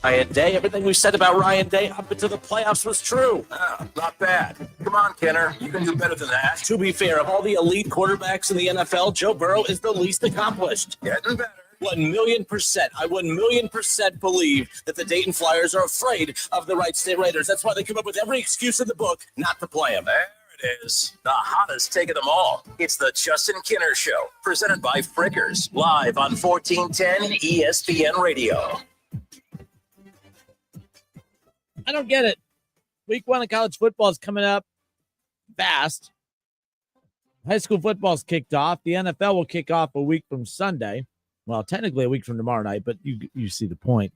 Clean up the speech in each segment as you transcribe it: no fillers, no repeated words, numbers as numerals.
Ryan Day. Everything we said about Ryan Day up into the playoffs was true. Not bad. Come on, Kenner. You can do better than that. To be fair, of all the elite quarterbacks in the NFL, Joe Burrow is the least accomplished. Getting better. 1,000,000%. I 1,000,000% believe that the Dayton Flyers are afraid of the Wright State Raiders. That's why they come up with every excuse in the book not to play them. There it is. The hottest take of them all. It's the Justin Kenner Show, presented by Frickers, live on 1410 ESPN Radio. I don't get it. Week 1 of college football is coming up fast. High school football's kicked off. The NFL will kick off a week from Sunday. Well, technically a week from tomorrow night, but you see the point.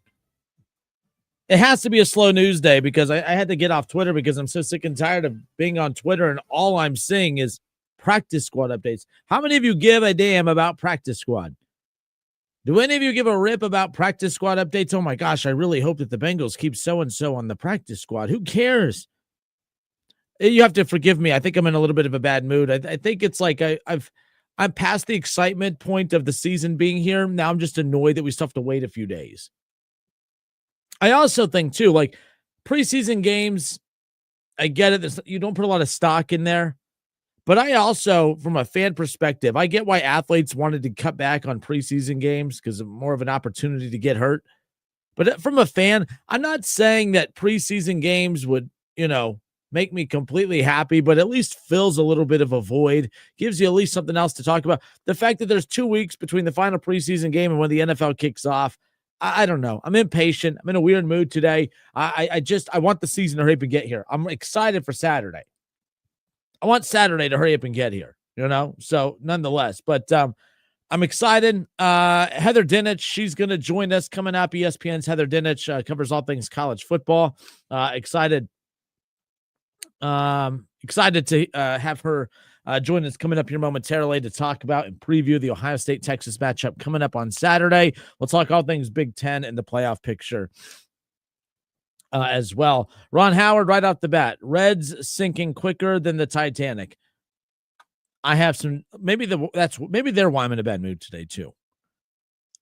It has to be a slow news day because I had to get off Twitter because I'm so sick and tired of being on Twitter and all I'm seeing is practice squad updates. How many of you give a damn about practice squad? Do any of you give a rip about practice squad updates? Oh, my gosh, I really hope that the Bengals keep so-and-so on the practice squad. Who cares? You have to forgive me. I think I'm in a little bit of a bad mood. I think it's like I'm past the excitement point of the season being here. Now I'm just annoyed that we still have to wait a few days. I also think, too, like preseason games, I get it. You don't put a lot of stock in there. But I also, from a fan perspective, I get why athletes wanted to cut back on preseason games because of more of an opportunity to get hurt. But from a fan, I'm not saying that preseason games would, make me completely happy, but at least fills a little bit of a void, gives you at least something else to talk about. The fact that there's 2 weeks between the final preseason game and when the NFL kicks off, I don't know. I'm impatient. I'm in a weird mood today. I want the season to hurry up and get here. I'm excited for Saturday. I want Saturday to hurry up and get here, so nonetheless, but I'm excited. Heather Dinich, she's going to join us coming up. ESPN's Heather Dinich covers all things college football. Excited to have her join us coming up here momentarily to talk about and preview the Ohio State-Texas matchup coming up on Saturday. We'll talk all things Big Ten and the playoff picture as well. Ron Howard, right off the bat, Reds sinking quicker than the Titanic. I have some, maybe they're why I'm in a bad mood today too.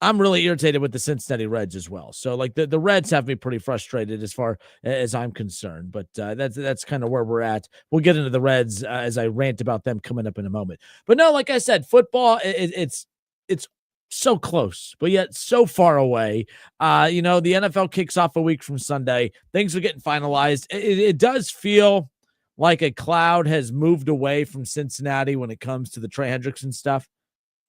I'm really irritated with the Cincinnati Reds as well. So like the Reds have me pretty frustrated as far as I'm concerned, but that's kind of where we're at. We'll get into the Reds as I rant about them coming up in a moment. But no, like I said, football, it's so close, but yet so far away. The NFL kicks off a week from Sunday. Things are getting finalized. It does feel like a cloud has moved away from Cincinnati when it comes to the Trey Hendrickson stuff.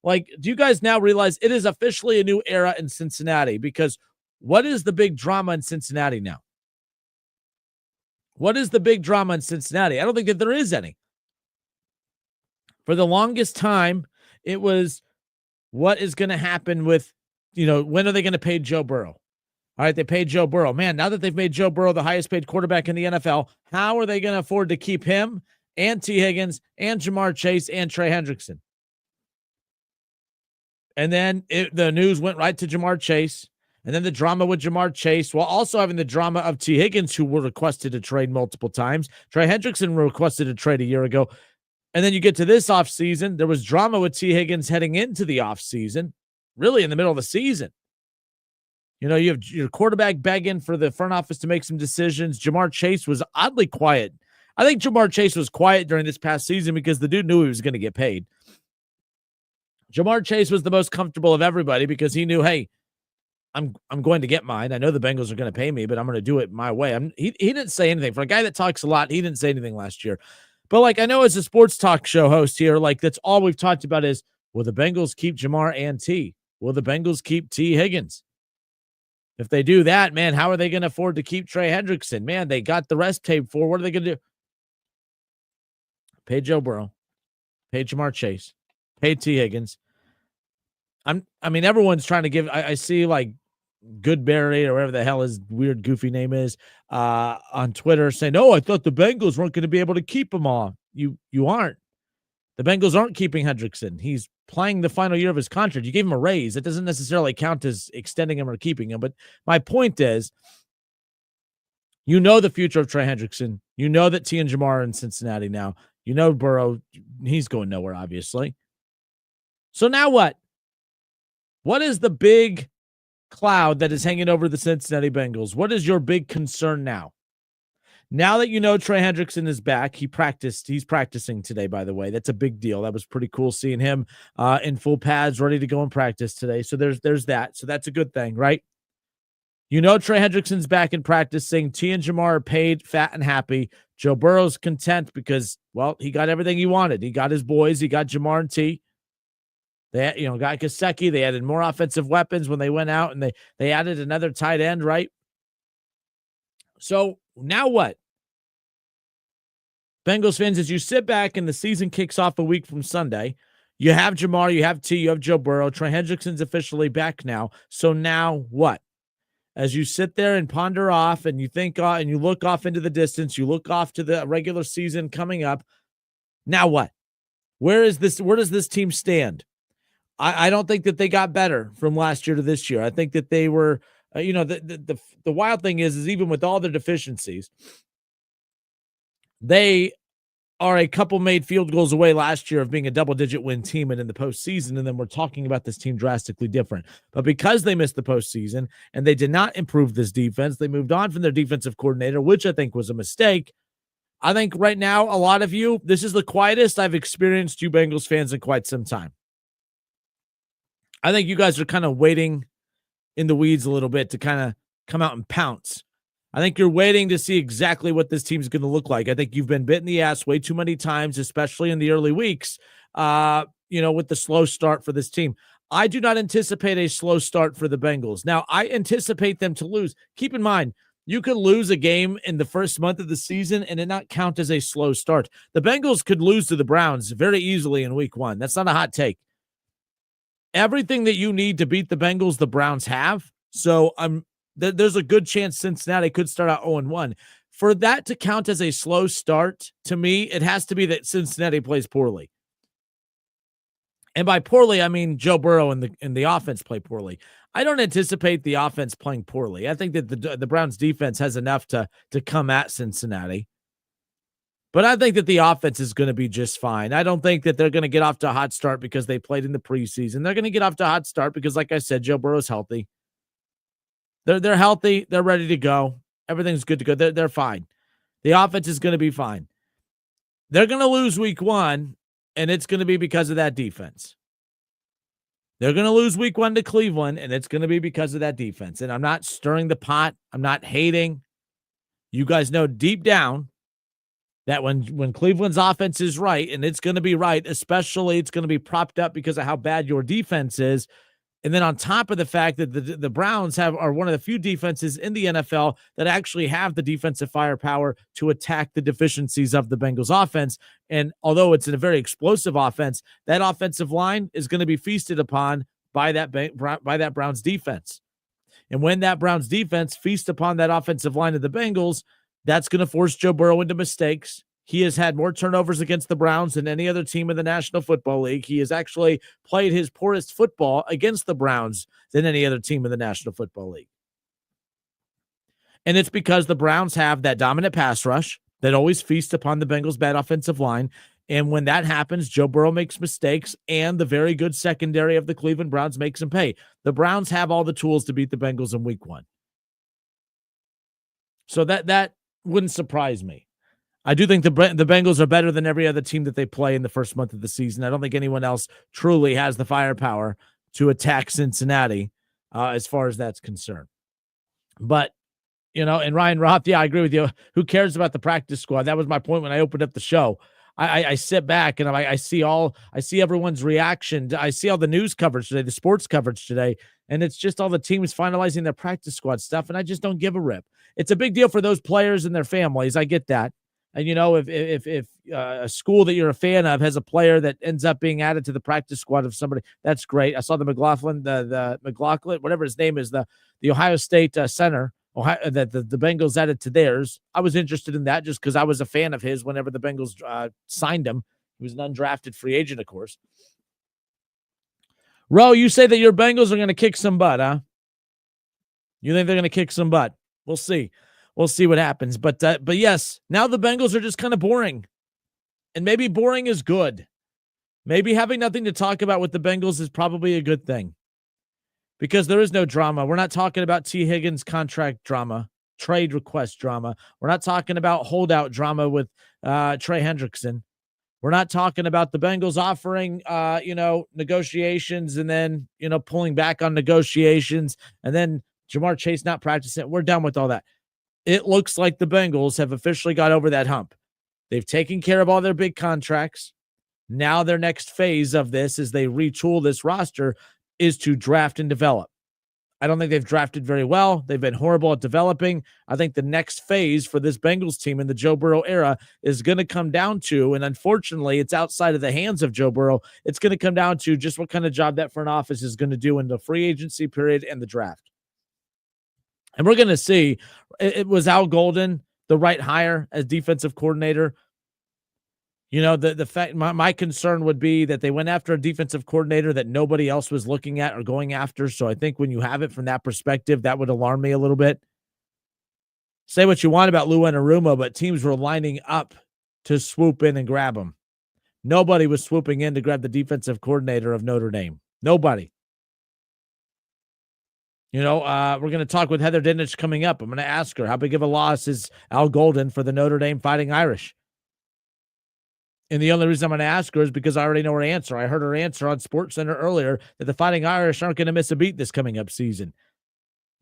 Like, do you guys now realize it is officially a new era in Cincinnati? Because what is the big drama in Cincinnati now? What is the big drama in Cincinnati? I don't think that there is any. For the longest time, it was what is going to happen with, when are they going to pay Joe Burrow? All right, they paid Joe Burrow. Man, now that they've made Joe Burrow the highest paid quarterback in the NFL, how are they going to afford to keep him and T. Higgins and Jamar Chase and Trey Hendrickson? And then the news went right to Jamar Chase. And then the drama with Jamar Chase, while also having the drama of T. Higgins, who were requested to trade multiple times. Trey Hendrickson requested a trade a year ago. And then you get to this offseason. There was drama with T. Higgins heading into the offseason, really in the middle of the season. You have your quarterback begging for the front office to make some decisions. Jamar Chase was oddly quiet. I think Jamar Chase was quiet during this past season because the dude knew he was going to get paid. Jamar Chase was the most comfortable of everybody because he knew, hey, I'm going to get mine. I know the Bengals are going to pay me, but I'm going to do it my way. He didn't say anything. For a guy that talks a lot, he didn't say anything last year. But, I know as a sports talk show host here, that's all we've talked about is, will the Bengals keep Jamar and T? Will the Bengals keep T. Higgins? If they do that, man, how are they going to afford to keep Trey Hendrickson? Man, they got the rest paid for. What are they going to do? Pay Joe Burrow. Pay Jamar Chase. Pay T. Higgins. Everyone's trying to give. I see Goodberry or whatever the hell his weird goofy name is on Twitter saying, "Oh, I thought the Bengals weren't going to be able to keep him all." You aren't. The Bengals aren't keeping Hendrickson. He's playing the final year of his contract. You gave him a raise. It doesn't necessarily count as extending him or keeping him. But my point is, the future of Trey Hendrickson. You know that T and Jamar are in Cincinnati now. Burrow, he's going nowhere, obviously. So now what? What is the big cloud that is hanging over the Cincinnati Bengals. What is your big concern now? Now that you know Trey Hendrickson is back, he's practicing today, by the way. That's a big deal. That was pretty cool seeing him in full pads, ready to go in practice today. So there's that. So that's a good thing, right? You know Trey Hendrickson's back in practicing. T and Jamar are paid, fat, and happy. Joe Burrow's content because, well, he got everything he wanted. He got his boys. He got Jamar and T. They, got Gesicki. They added more offensive weapons when they went out, and they added another tight end, right? So now what? Bengals fans, as you sit back and the season kicks off a week from Sunday, you have Jamar, you have T, you have Joe Burrow. Trey Hendrickson's officially back now. So now what? As you sit there and ponder off and you think and you look off into the distance, you look off to the regular season coming up. Now what? Where does this team stand? I don't think that they got better from last year to this year. I think that they were, the wild thing is even with all their deficiencies, they are a couple made field goals away last year of being a double-digit win team and in the postseason, and then we're talking about this team drastically different. But because they missed the postseason and they did not improve this defense, they moved on from their defensive coordinator, which I think was a mistake. I think right now, a lot of you, this is the quietest I've experienced you Bengals fans in quite some time. I think you guys are kind of waiting in the weeds a little bit to kind of come out and pounce. I think you're waiting to see exactly what this team's going to look like. I think you've been bit in the ass way too many times, especially in the early weeks, with the slow start for this team. I do not anticipate a slow start for the Bengals. Now, I anticipate them to lose. Keep in mind, you could lose a game in the first month of the season and it not count as a slow start. The Bengals could lose to the Browns very easily in week 1. That's not a hot take. Everything that you need to beat the Bengals, the Browns have. So there's a good chance Cincinnati could start out 0-1. For that to count as a slow start, to me, it has to be that Cincinnati plays poorly. And by poorly, I mean Joe Burrow and the offense play poorly. I don't anticipate the offense playing poorly. I think that the Browns defense has enough to come at Cincinnati. But I think that the offense is going to be just fine. I don't think that they're going to get off to a hot start because they played in the preseason. They're going to get off to a hot start because, like I said, Joe Burrow's healthy. They're healthy. They're ready to go. Everything's good to go. They're fine. The offense is going to be fine. They're going to lose week 1, and it's going to be because of that defense. They're going to lose week 1 to Cleveland, and it's going to be because of that defense. And I'm not stirring the pot. I'm not hating. You guys know deep down that when Cleveland's offense is right, and it's going to be right, especially it's going to be propped up because of how bad your defense is. And then on top of the fact that the Browns are one of the few defenses in the NFL that actually have the defensive firepower to attack the deficiencies of the Bengals offense. And although it's a very explosive offense, that offensive line is going to be feasted upon by that Browns defense. And when that Browns defense feasts upon that offensive line of the Bengals, that's going to force Joe Burrow into mistakes. He has had more turnovers against the Browns than any other team in the National Football League. He has actually played his poorest football against the Browns than any other team in the National Football League. And it's because the Browns have that dominant pass rush that always feasts upon the Bengals' bad offensive line. And when that happens, Joe Burrow makes mistakes, and the very good secondary of the Cleveland Browns makes him pay. The Browns have all the tools to beat the Bengals in week 1. So that wouldn't surprise me. I do think the Bengals are better than every other team that they play in the first month of the season. I don't think anyone else truly has the firepower to attack Cincinnati as far as that's concerned. But, and Ryan Roth, yeah, I agree with you. Who cares about the practice squad? That was my point when I opened up the show. I sit back and I see everyone's reaction. I see all the news coverage today, the sports coverage today, and it's just all the teams finalizing their practice squad stuff, and I just don't give a rip. It's a big deal for those players and their families. I get that. And, if a school that you're a fan of has a player that ends up being added to the practice squad of somebody, that's great. I saw the McLaughlin, whatever his name is, the Ohio State center, that the Bengals added to theirs. I was interested in that just because I was a fan of his whenever the Bengals signed him. He was an undrafted free agent, of course. Ro, you say that your Bengals are going to kick some butt, huh? You think they're going to kick some butt? We'll see. We'll see what happens. But yes, now the Bengals are just kind of boring. And maybe boring is good. Maybe having nothing to talk about with the Bengals is probably a good thing. because there is no drama. We're not talking about T. Higgins contract drama, trade request drama. We're not talking about holdout drama with Trey Hendrickson. We're not talking about the Bengals offering, negotiations and then, pulling back on negotiations and then Jamar Chase not practicing. We're done with all that. It looks like the Bengals have officially got over that hump. They've taken care of all their big contracts. Now their next phase of this, as they retool this roster, is to draft and develop. I don't think they've drafted very well. They've been horrible at developing. I think the next phase for this Bengals team in the Joe Burrow era is going to come down to, and unfortunately, it's outside of the hands of Joe Burrow. It's going to come down to just what kind of job that front office is going to do in the free agency period and the draft. And we're going to see, it was Al Golden the right hire as defensive coordinator. The fact, my concern would be that they went after a defensive coordinator that nobody else was looking at or going after. So I think when you have it from that perspective, that would alarm me a little bit. Say what you want about Lou Anarumo, but teams were lining up to swoop in and grab him. Nobody was swooping in to grab the defensive coordinator of Notre Dame. Nobody. We're going to talk with Heather Dinich coming up. I'm going to ask her, how big of a loss is Al Golden for the Notre Dame Fighting Irish? And the only reason I'm going to ask her is because I already know her answer. I heard her answer on SportsCenter earlier that the Fighting Irish aren't going to miss a beat this coming up season.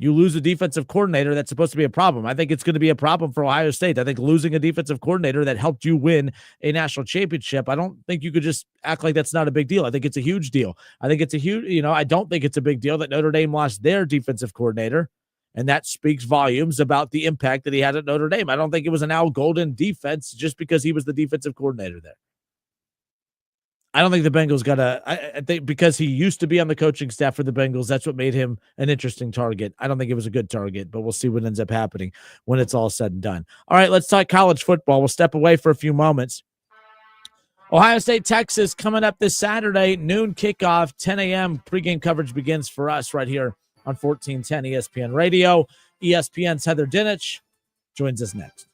You lose a defensive coordinator, that's supposed to be a problem. I think it's going to be a problem for Ohio State. I think losing a defensive coordinator that helped you win a national championship, I don't think you could just act like that's not a big deal. I think it's a huge deal. I think it's a huge, I don't think it's a big deal that Notre Dame lost their defensive coordinator. And that speaks volumes about the impact that he had at Notre Dame. I don't think it was an Al Golden defense just because he was the defensive coordinator there. I don't think the Bengals I think because he used to be on the coaching staff for the Bengals, that's what made him an interesting target. I don't think it was a good target, but we'll see what ends up happening when it's all said and done. All right, let's talk college football. We'll step away for a few moments. Ohio State, Texas coming up this Saturday, noon kickoff, 10 a.m. Pregame coverage begins for us right here on 1410 ESPN Radio. ESPN's Heather Dinich joins us next.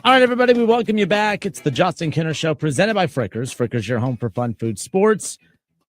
All right, everybody, we welcome you back. It's the Justin Kinner Show presented by Frickers. Frickers, your home for fun, food, sports,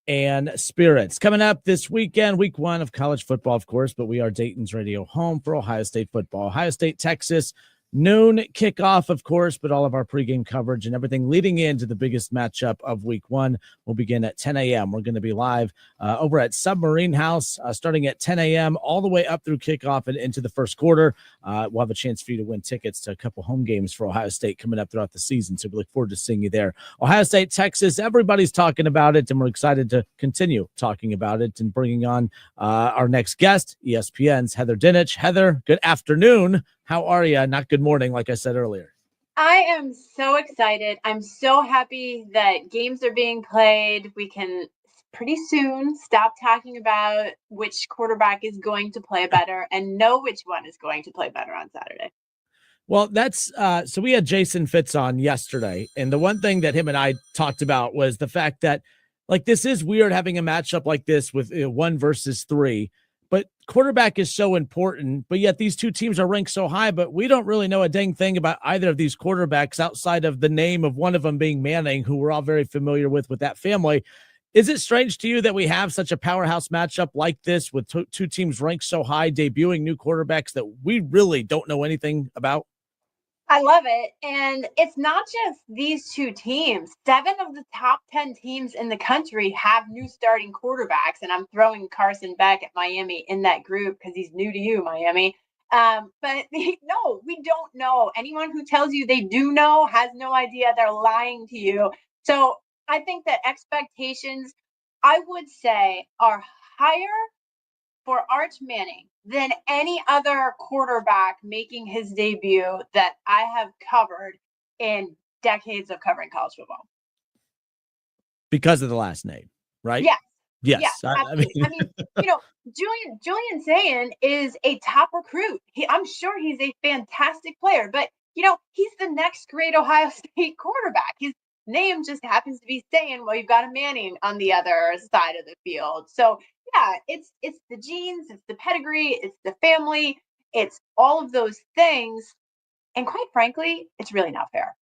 and spirits. Coming up this weekend, week one of college football, of course, but we are Dayton's radio home for Ohio State football. Ohio State, Texas, noon kickoff, of course, but all of our pregame coverage and everything leading into the biggest matchup of week one will begin at 10 a.m. We're going to be live over at Submarine House starting at 10 a.m. all the way up through kickoff and into the first quarter. We'll have a chance for you to win tickets to a couple home games for Ohio State coming up throughout the season. So we look forward to seeing you there. Ohio State, Texas, everybody's talking about it, and we're excited to continue talking about it and bringing on our next guest, ESPN's Heather Dinich. Heather, good afternoon. How are you? Not good morning, like I said earlier. I am so excited. I'm so happy that games are being played. We can pretty soon stop talking about which quarterback is going to play better and know which one is going to play better on Saturday. Well, that's so we had Jason Fitz on yesterday, and the one thing that him and I talked about was the fact that, like, this is weird having a matchup like this with 1 versus 3, but quarterback is so important, but yet these two teams are ranked so high, but we don't really know a dang thing about either of these quarterbacks outside of the name of one of them being Manning, who we're all very familiar with that family. Is it strange to you that we have such a powerhouse matchup like this with two teams ranked so high, debuting new quarterbacks that we really don't know anything about? I love it. And it's not just these two teams. 7 of the top 10 teams in the country have new starting quarterbacks. And I'm throwing Carson Beck at Miami in that group because he's new to you, Miami. But no, we don't know. Anyone who tells you they do know has no idea. They're lying to you. So I think that expectations, I would say, are higher for Arch Manning than any other quarterback making his debut that I have covered in decades of covering college football. Because of the last name, right? Yes. Yes. Yes, absolutely. I mean, Julian Sayin is a top recruit. I'm sure he's a fantastic player, but he's the next great Ohio State quarterback. His name just happens to be Sayin while you've got a Manning on the other side of the field. So yeah, it's the genes, it's the pedigree, it's the family, it's all of those things. And quite frankly, it's really not fair.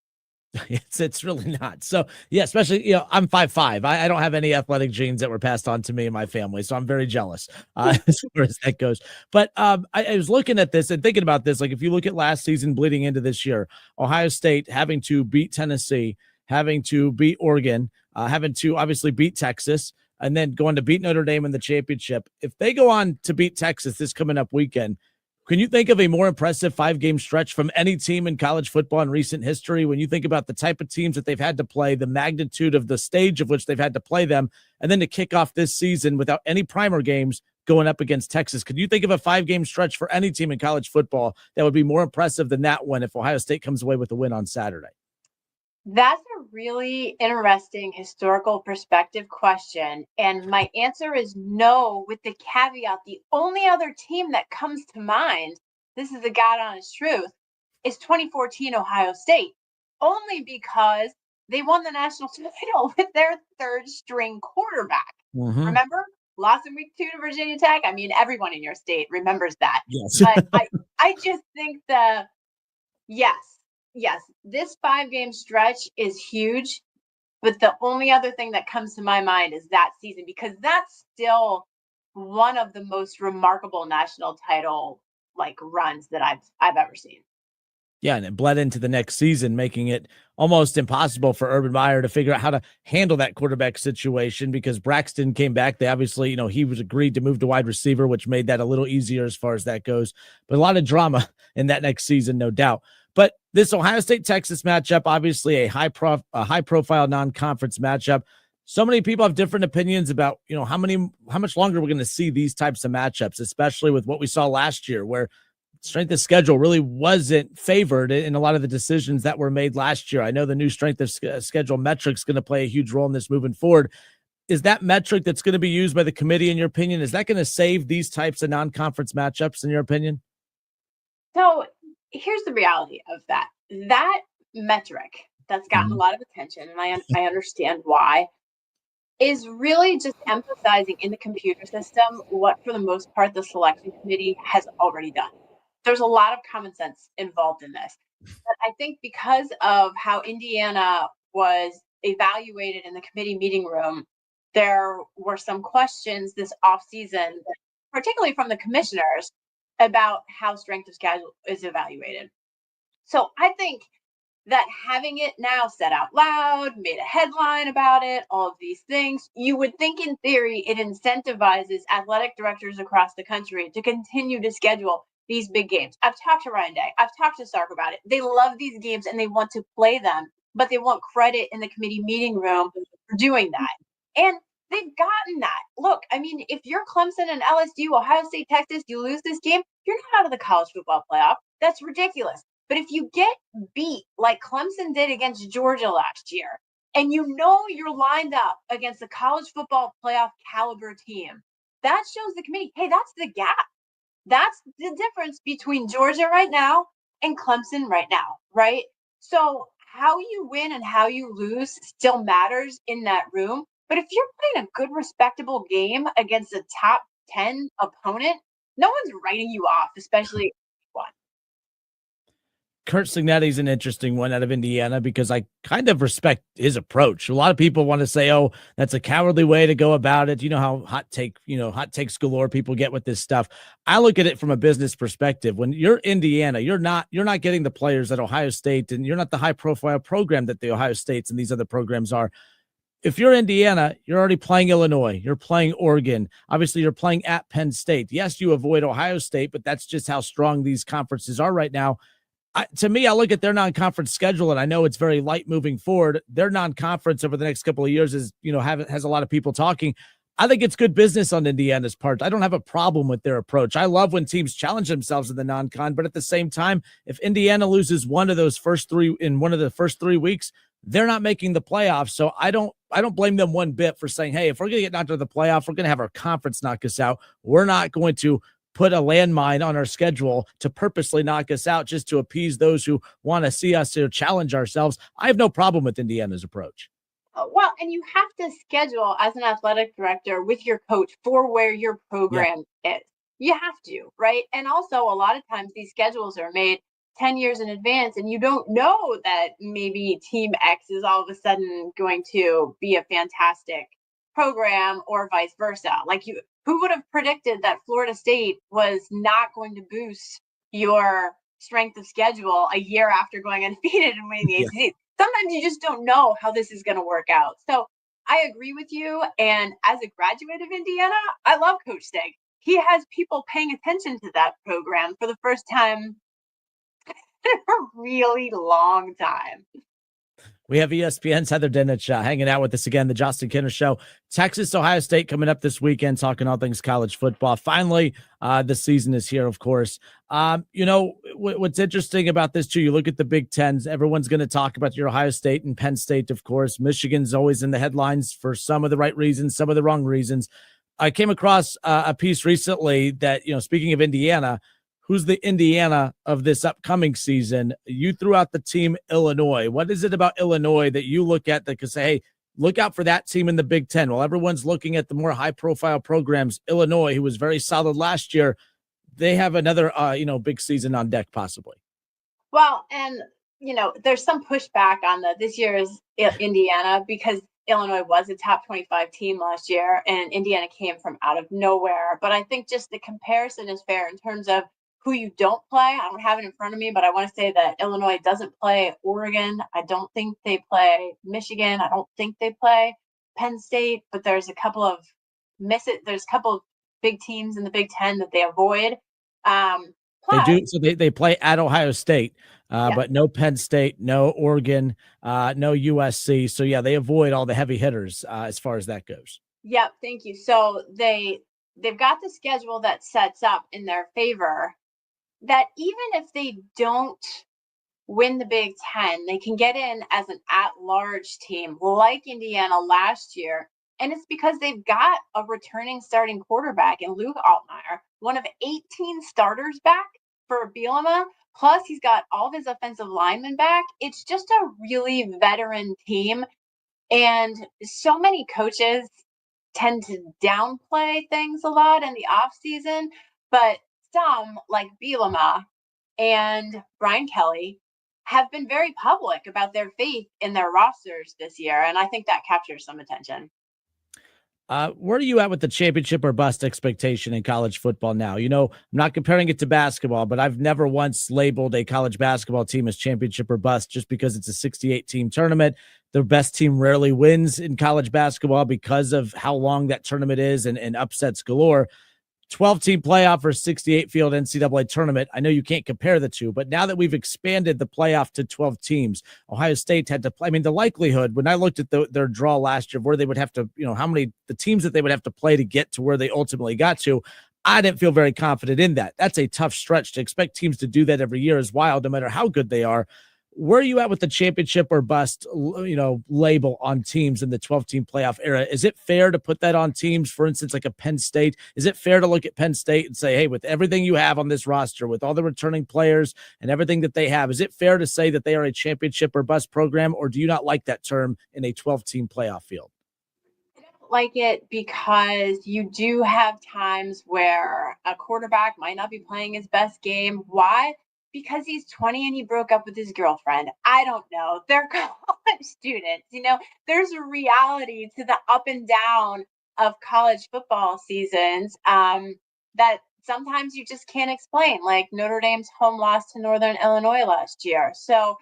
It's really not. So yeah, especially, I'm 5'5". I don't have any athletic genes that were passed on to me and my family. So I'm very jealous as far as that goes. But I was looking at this and thinking about this. Like, if you look at last season bleeding into this year, Ohio State having to beat Tennessee, having to beat Oregon, having to obviously beat Texas, and then going to beat Notre Dame in the championship. If they go on to beat Texas this coming up weekend, can you think of a more impressive 5-game stretch from any team in college football in recent history when you think about the type of teams that they've had to play, the magnitude of the stage of which they've had to play them, and then to kick off this season without any primer games going up against Texas? Could you think of a 5-game stretch for any team in college football that would be more impressive than that one if Ohio State comes away with a win on Saturday? That's a really interesting historical perspective question. And my answer is no, with the caveat the only other team that comes to mind, this is the God honest truth, is 2014 Ohio State, only because they won the national title with their third string quarterback. Mm-hmm. Remember? Lost in week 2 to Virginia Tech. I mean, everyone in your state remembers that. Yes. But I just think Yes, this 5-game stretch is huge, but the only other thing that comes to my mind is that season, because that's still one of the most remarkable national title runs that I've ever seen. Yeah, and it bled into the next season, making it almost impossible for Urban Meyer to figure out how to handle that quarterback situation because Braxton came back. They obviously, he was agreed to move to wide receiver, which made that a little easier as far as that goes. But a lot of drama in that next season, no doubt. But this Ohio State-Texas matchup, obviously a high-profile non-conference matchup. So many people have different opinions about, how much longer we're going to see these types of matchups, especially with what we saw last year, where strength of schedule really wasn't favored in a lot of the decisions that were made last year. I know the new strength of schedule metric is going to play a huge role in this moving forward. Is that metric that's going to be used by the committee, in your opinion, is that going to save these types of non-conference matchups, in your opinion? So here's the reality of that. That metric that's gotten a lot of attention, and I understand why, is really just emphasizing in the computer system what, for the most part, the selection committee has already done. There's a lot of common sense involved in this. But I think because of how Indiana was evaluated in the committee meeting room, there were some questions this offseason, particularly from the commissioners, about how strength of schedule is evaluated. So I think that having it now said out loud, made a headline about it, all of these things, you would think in theory it incentivizes athletic directors across the country to continue to schedule these big games. I've talked to Ryan Day, I've talked to Sark about it. They love these games and they want to play them, but they want credit in the committee meeting room for doing that. And they've gotten that. Look, I mean, if you're Clemson and LSU, Ohio State, Texas, you lose this game, you're not out of the college football playoff. That's ridiculous. But if you get beat like Clemson did against Georgia last year, and you know you're lined up against a college football playoff caliber team, that shows the committee, hey, that's the gap. That's the difference between Georgia right now and Clemson right now, right? So how you win and how you lose still matters in that room. But if you're playing a good, respectable game against a top 10 opponent, no one's writing you off, especially one. Kurt Cignetti's an interesting one out of Indiana because I kind of respect his approach. A lot of people want to say, "Oh, that's a cowardly way to go about it." You know how hot takes galore people get with this stuff. I look at it from a business perspective. When you're Indiana, you're not getting the players at Ohio State, and you're not the high profile program that the Ohio States and these other programs are. If you're Indiana, you're already playing Illinois, you're playing Oregon. Obviously, you're playing at Penn State. Yes, you avoid Ohio State, but that's just how strong these conferences are right now. To me, I look at their non-conference schedule, and I know it's very light moving forward. Their non-conference over the next couple of years is, has a lot of people talking. I think it's good business on Indiana's part. I don't have a problem with their approach. I love when teams challenge themselves in the non-con, but at the same time, if Indiana loses one of the first 3 weeks, they're not making the playoffs. So I don't blame them one bit for saying, hey, if we're going to get knocked out of the playoff, we're going to have our conference knock us out. We're not going to put a landmine on our schedule to purposely knock us out just to appease those who want to see us to challenge ourselves. I have no problem with Indiana's approach. Well, and you have to schedule as an athletic director with your coach for where your program is. You have to, right? And also, a lot of times these schedules are made 10 years in advance, and you don't know that maybe Team X is all of a sudden going to be a fantastic program or vice versa. Who would have predicted that Florida State was not going to boost your strength of schedule a year after going undefeated and winning the ACC? Sometimes you just don't know how this is going to work out. So I agree with you. And as a graduate of Indiana, I love Coach Stig. He has people paying attention to that program for the first time in a really long time. We have ESPN's Heather Dinich hanging out with us again, the Justin Kinner Show. Texas, Ohio State coming up this weekend, talking all things college football. Finally, the season is here, of course. What's interesting about this, too, you look at the Big Tens, everyone's going to talk about your Ohio State and Penn State, of course. Michigan's always in the headlines for some of the right reasons, some of the wrong reasons. I came across a piece recently that, speaking of Indiana, who's the Indiana of this upcoming season? You threw out the team Illinois. What is it about Illinois that you look at that could say, hey, look out for that team in the Big Ten? While everyone's looking at the more high-profile programs, Illinois, who was very solid last year, they have another, big season on deck possibly. Well, and, there's some pushback on this year's Indiana because Illinois was a top 25 team last year and Indiana came from out of nowhere. But I think just the comparison is fair in terms of who you don't play. I don't have it in front of me, but I want to say that Illinois doesn't play Oregon. I don't think they play Michigan. I don't think they play Penn State, but there's a couple of big teams in the Big Ten that they avoid. They do. So they play at Ohio State, Yeah. but no Penn State, no Oregon, no USC. So yeah, they avoid all the heavy hitters as far as that goes. Yep. Thank you. So they've got the schedule that sets up in their favor that even if they don't win the Big Ten, they can get in as an at-large team like Indiana last year. And it's because they've got a returning starting quarterback in Luke Altmaier, one of 18 starters back for Bielema. Plus, he's got all of his offensive linemen back. It's just a really veteran team. And so many coaches tend to downplay things a lot in the offseason, but some, like Bielema and Brian Kelly, have been very public about their faith in their rosters this year. And I think that captures some attention. Where are you at with the championship or bust expectation in college football now? You know, I'm not comparing it to basketball, but I've never once labeled a college basketball team as championship or bust just because it's a 68 team tournament. The best team rarely wins in college basketball because of how long that tournament is and upsets galore. 12-team playoff or 68-field NCAA tournament. I know you can't compare the two, but now that we've expanded the playoff to 12 teams, Ohio State had to play. I mean, the likelihood, when I looked at their draw last year, where they would have to, how many, the teams that they would have to play to get to where they ultimately got to, I didn't feel very confident in that. That's a tough stretch. To expect teams to do that every year is wild, no matter how good they are. Where are you at with the championship or bust, label on teams in the 12-team playoff era? Is it fair to put that on teams, for instance, like a Penn State? Is it fair to look at Penn State and say, hey, with everything you have on this roster, with all the returning players and everything that they have, is it fair to say that they are a championship or bust program, or do you not like that term in a 12-team playoff field? I don't like it because you do have times where a quarterback might not be playing his best game. Why? Because he's 20 and he broke up with his girlfriend. I don't know. They're college students. There's a reality to the up and down of college football seasons that sometimes you just can't explain, like Notre Dame's home loss to Northern Illinois last year. So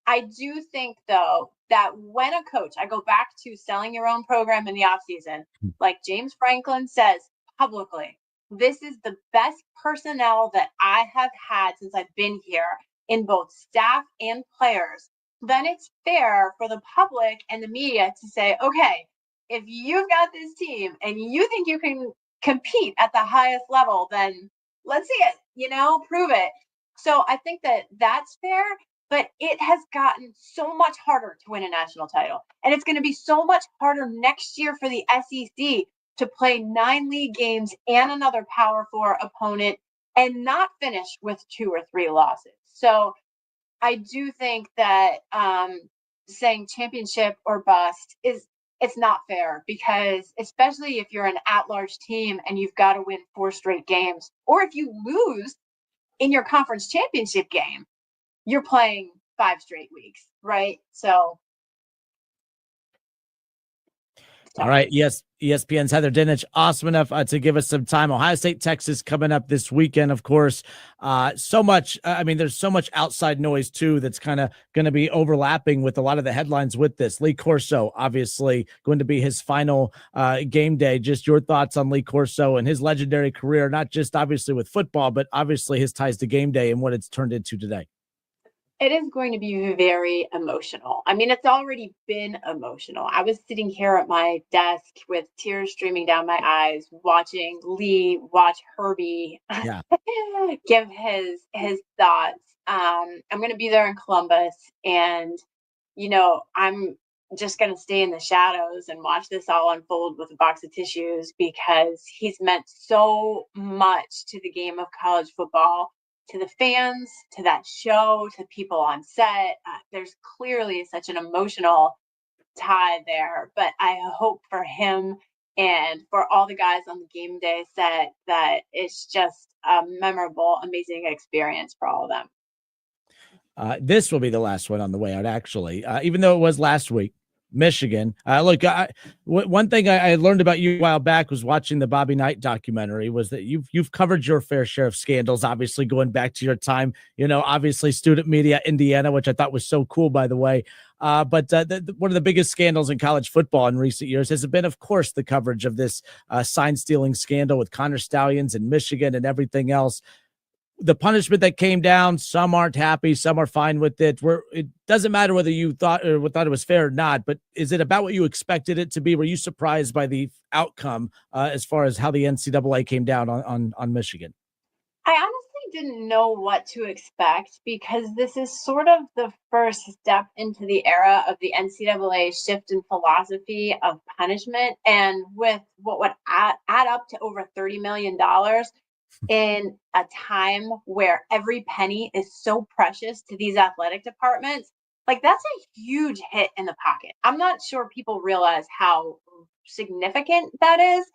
I do think, though, that when a coach, I go back to selling your own program in the offseason, like James Franklin says publicly, this is the best personnel that I have had since I've been here in both staff and players, then it's fair for the public and the media to say, okay, if you've got this team and you think you can compete at the highest level, then let's see it, prove it. So I think that that's fair. But it has gotten so much harder to win a national title. And it's going to be so much harder next year for the SEC to play 9 league games and another Power 4 opponent and not finish with 2 or 3 losses. So I do think that saying championship or bust it's not fair, because especially if you're an at-large team and you've got to win 4 straight games, or if you lose in your conference championship game, you're playing 5 straight weeks, right? So. All right. Yes. ESPN's Heather Dinich, awesome enough to give us some time. Ohio State, Texas coming up this weekend, of course. So much. There's so much outside noise, too, that's kind of going to be overlapping with a lot of the headlines with this. Lee Corso, obviously, going to be his final game day. Just your thoughts on Lee Corso and his legendary career, not just obviously with football, but obviously his ties to game day and what it's turned into today. It is going to be very emotional. It's already been emotional. I was sitting here at my desk with tears streaming down my eyes, watching Lee watch Herbie give his thoughts. I'm going to be there in Columbus, and I'm just going to stay in the shadows and watch this all unfold with a box of tissues, because he's meant so much to the game of college football, to the fans, to that show, to people on set. There's clearly such an emotional tie there, but I hope for him and for all the guys on the game day set that it's just a memorable, amazing experience for all of them. This will be the last one on the way out, actually, even though it was last week. Michigan. Look, one thing I learned about you a while back was watching the Bobby Knight documentary, was that you've covered your fair share of scandals, obviously going back to your time, obviously student media, Indiana, which I thought was so cool, by the way. But one of the biggest scandals in college football in recent years has been, of course, the coverage of this sign stealing scandal with Connor Stallions in Michigan and everything else. The punishment that came down, some aren't happy, some are fine with it. It doesn't matter whether you thought it was fair or not, but is it about what you expected it to be? Were you surprised by the outcome as far as how the NCAA came down on Michigan? I honestly didn't know what to expect, because this is sort of the first step into the era of the NCAA shift in philosophy of punishment. And with what would add up to over $30 million in a time where every penny is so precious to these athletic departments, like, that's a huge hit in the pocket. I'm not sure people realize how significant that is.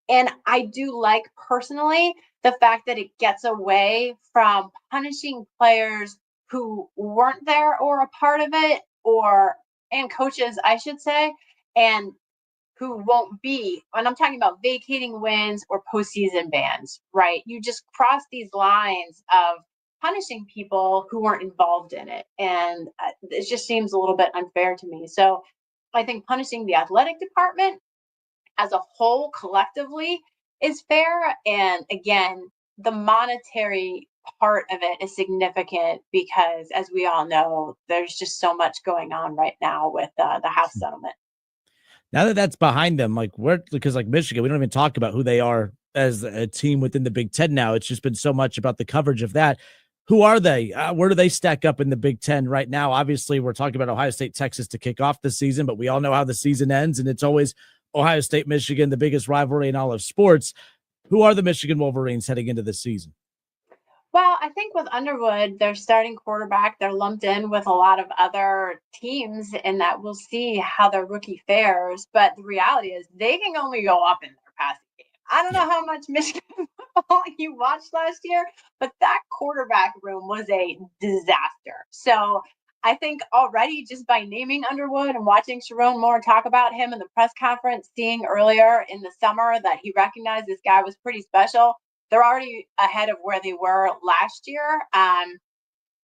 And I do like, personally, the fact that it gets away from punishing players who weren't there or a part of it, and coaches, I should say, and who won't be. And I'm talking about vacating wins or postseason bans, right? You just cross these lines of punishing people who weren't involved in it. And it just seems a little bit unfair to me. So I think punishing the athletic department as a whole collectively is fair. And again, the monetary part of it is significant because, as we all know, there's just so much going on right now with the House settlement. Now that that's behind them, like because like Michigan, we don't even talk about who they are as a team within the Big Ten now. It's just been so much about the coverage of that. Who are they? Where do they stack up in the Big Ten right now? Obviously, we're talking about Ohio State, Texas to kick off the season, but we all know how the season ends, and it's always Ohio State, Michigan, the biggest rivalry in all of sports. Who are the Michigan Wolverines heading into this season? Well, I think with Underwood, their starting quarterback, they're lumped in with a lot of other teams, and that we'll see how their rookie fares. But the reality is they can only go up in their passing game. I don't know how much Michigan football you watched last year, but that quarterback room was a disaster. So I think already just by naming Underwood and watching Sharon Moore talk about him in the press conference, seeing earlier in the summer that he recognized this guy was pretty special, they're already ahead of where they were last year. A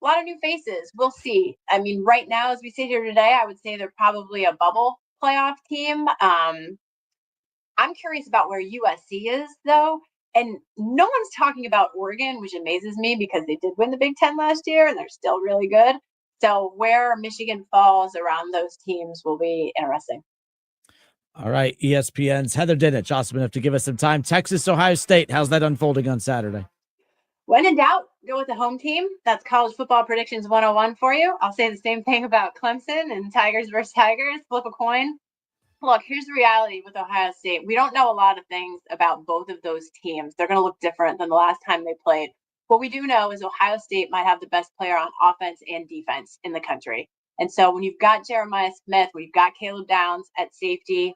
lot of new faces. We'll see. I mean, right now, as we sit here today, I would say they're probably a bubble playoff team. I'm curious about where USC is, though. And no one's talking about Oregon, which amazes me because they did win the Big Ten last year and they're still really good. So where Michigan falls around those teams will be interesting. All right, ESPN's Heather Dinich, awesome enough to give us some time. Texas, Ohio State, how's that unfolding on Saturday? When in doubt, go with the home team. That's college football predictions 101 for you. I'll say the same thing about Clemson and Tigers versus Tigers. Flip a coin. Look, here's the reality with Ohio State. We don't know a lot of things about both of those teams. They're going to look different than the last time they played. What we do know is Ohio State might have the best player on offense and defense in the country. And so when you've got Jeremiah Smith, when you've got Caleb Downs at safety,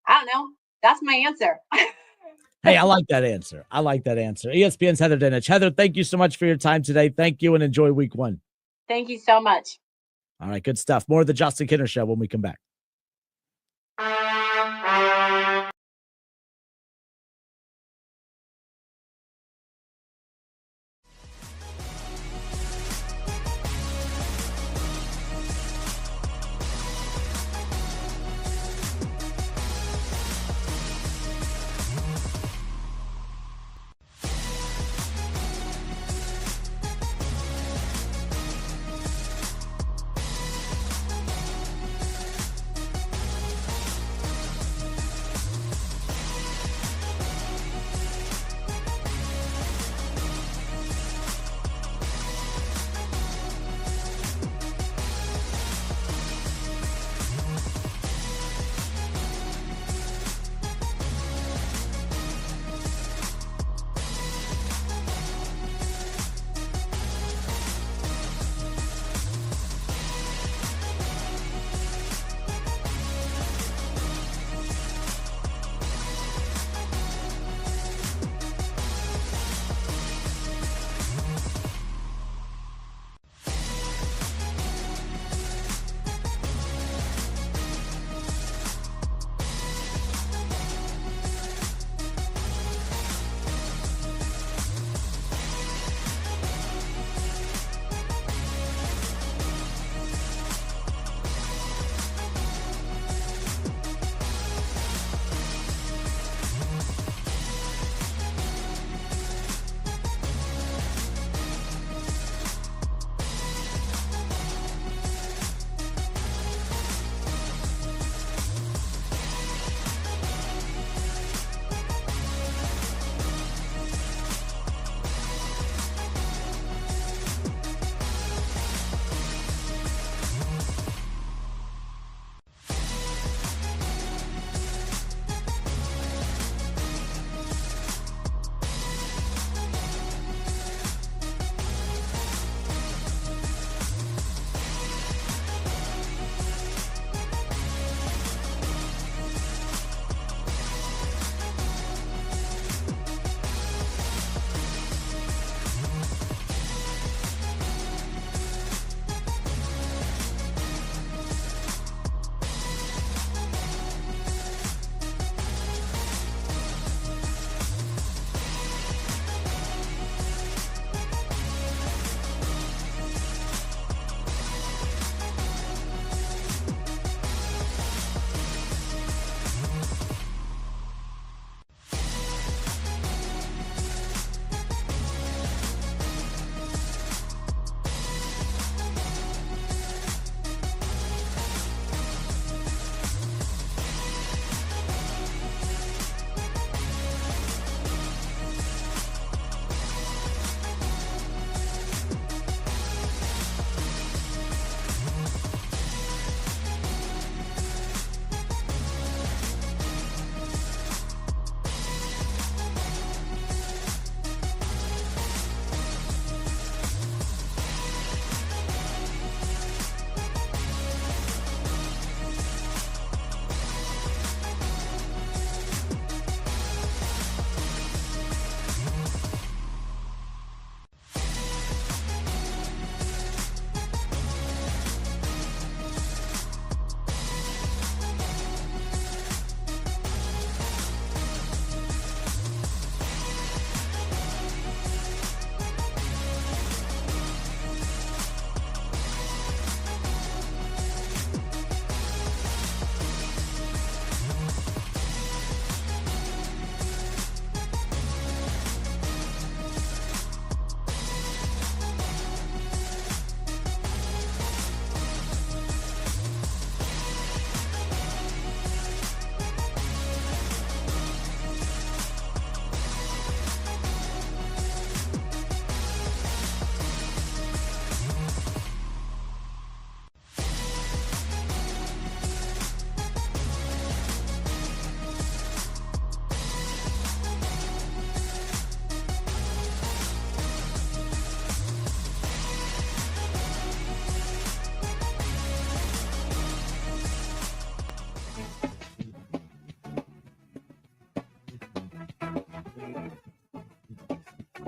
I don't know. That's my answer. Hey, I like that answer. ESPN's Heather Dinich. Heather, thank you so much for your time today. Thank you and enjoy week one. Thank you so much. All right, good stuff. More of the Justin Kinner Show when we come back.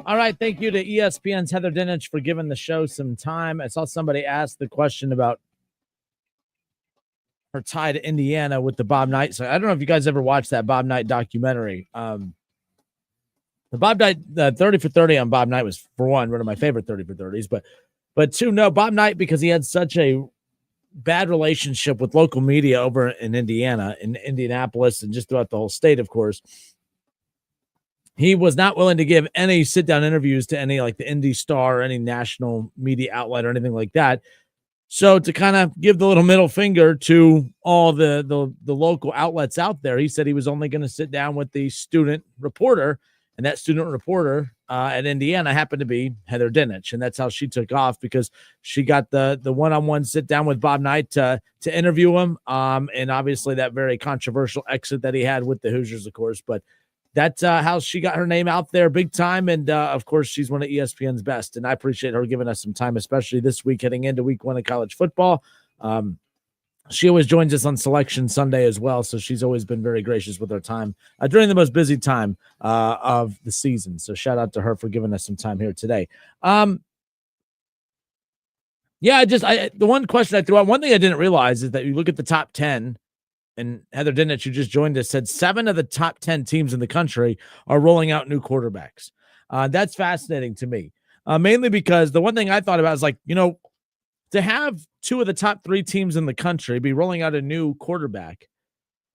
All right. Thank you to ESPN's Heather Dinich for giving the show some time. I saw somebody ask the question about her tie to Indiana with the Bob Knight. So I don't know if you guys ever watched that Bob Knight documentary. The Bob Knight 30 for 30 on Bob Knight was, for one of my favorite 30 for 30s. But two, no, Bob Knight, because he had such a bad relationship with local media over in Indiana, in Indianapolis, and just throughout the whole state, of course. He was not willing to give any sit-down interviews to any, like the Indy Star or any national media outlet or anything like that. So to kind of give the little middle finger to all the local outlets out there, he said he was only going to sit down with the student reporter, and that student reporter at Indiana happened to be Heather Dinich, and that's how she took off, because she got the one-on-one sit down with Bob Knight to interview him, and obviously that very controversial exit that he had with the Hoosiers, of course, but that's how she got her name out there big time. And, of course, she's one of ESPN's best. And I appreciate her giving us some time, especially this week heading into week 1 of college football. She always joins us on Selection Sunday as well. So she's always been very gracious with her time during the most busy time of the season. So shout out to her for giving us some time here today. The one question I threw out, one thing I didn't realize is that you look at the top 10, and Heather Dinich, who just joined us, said 7 of the top 10 teams in the country are rolling out new quarterbacks. That's fascinating to me, mainly because the one thing I thought about is, like, to have 2 of the top 3 teams in the country be rolling out a new quarterback,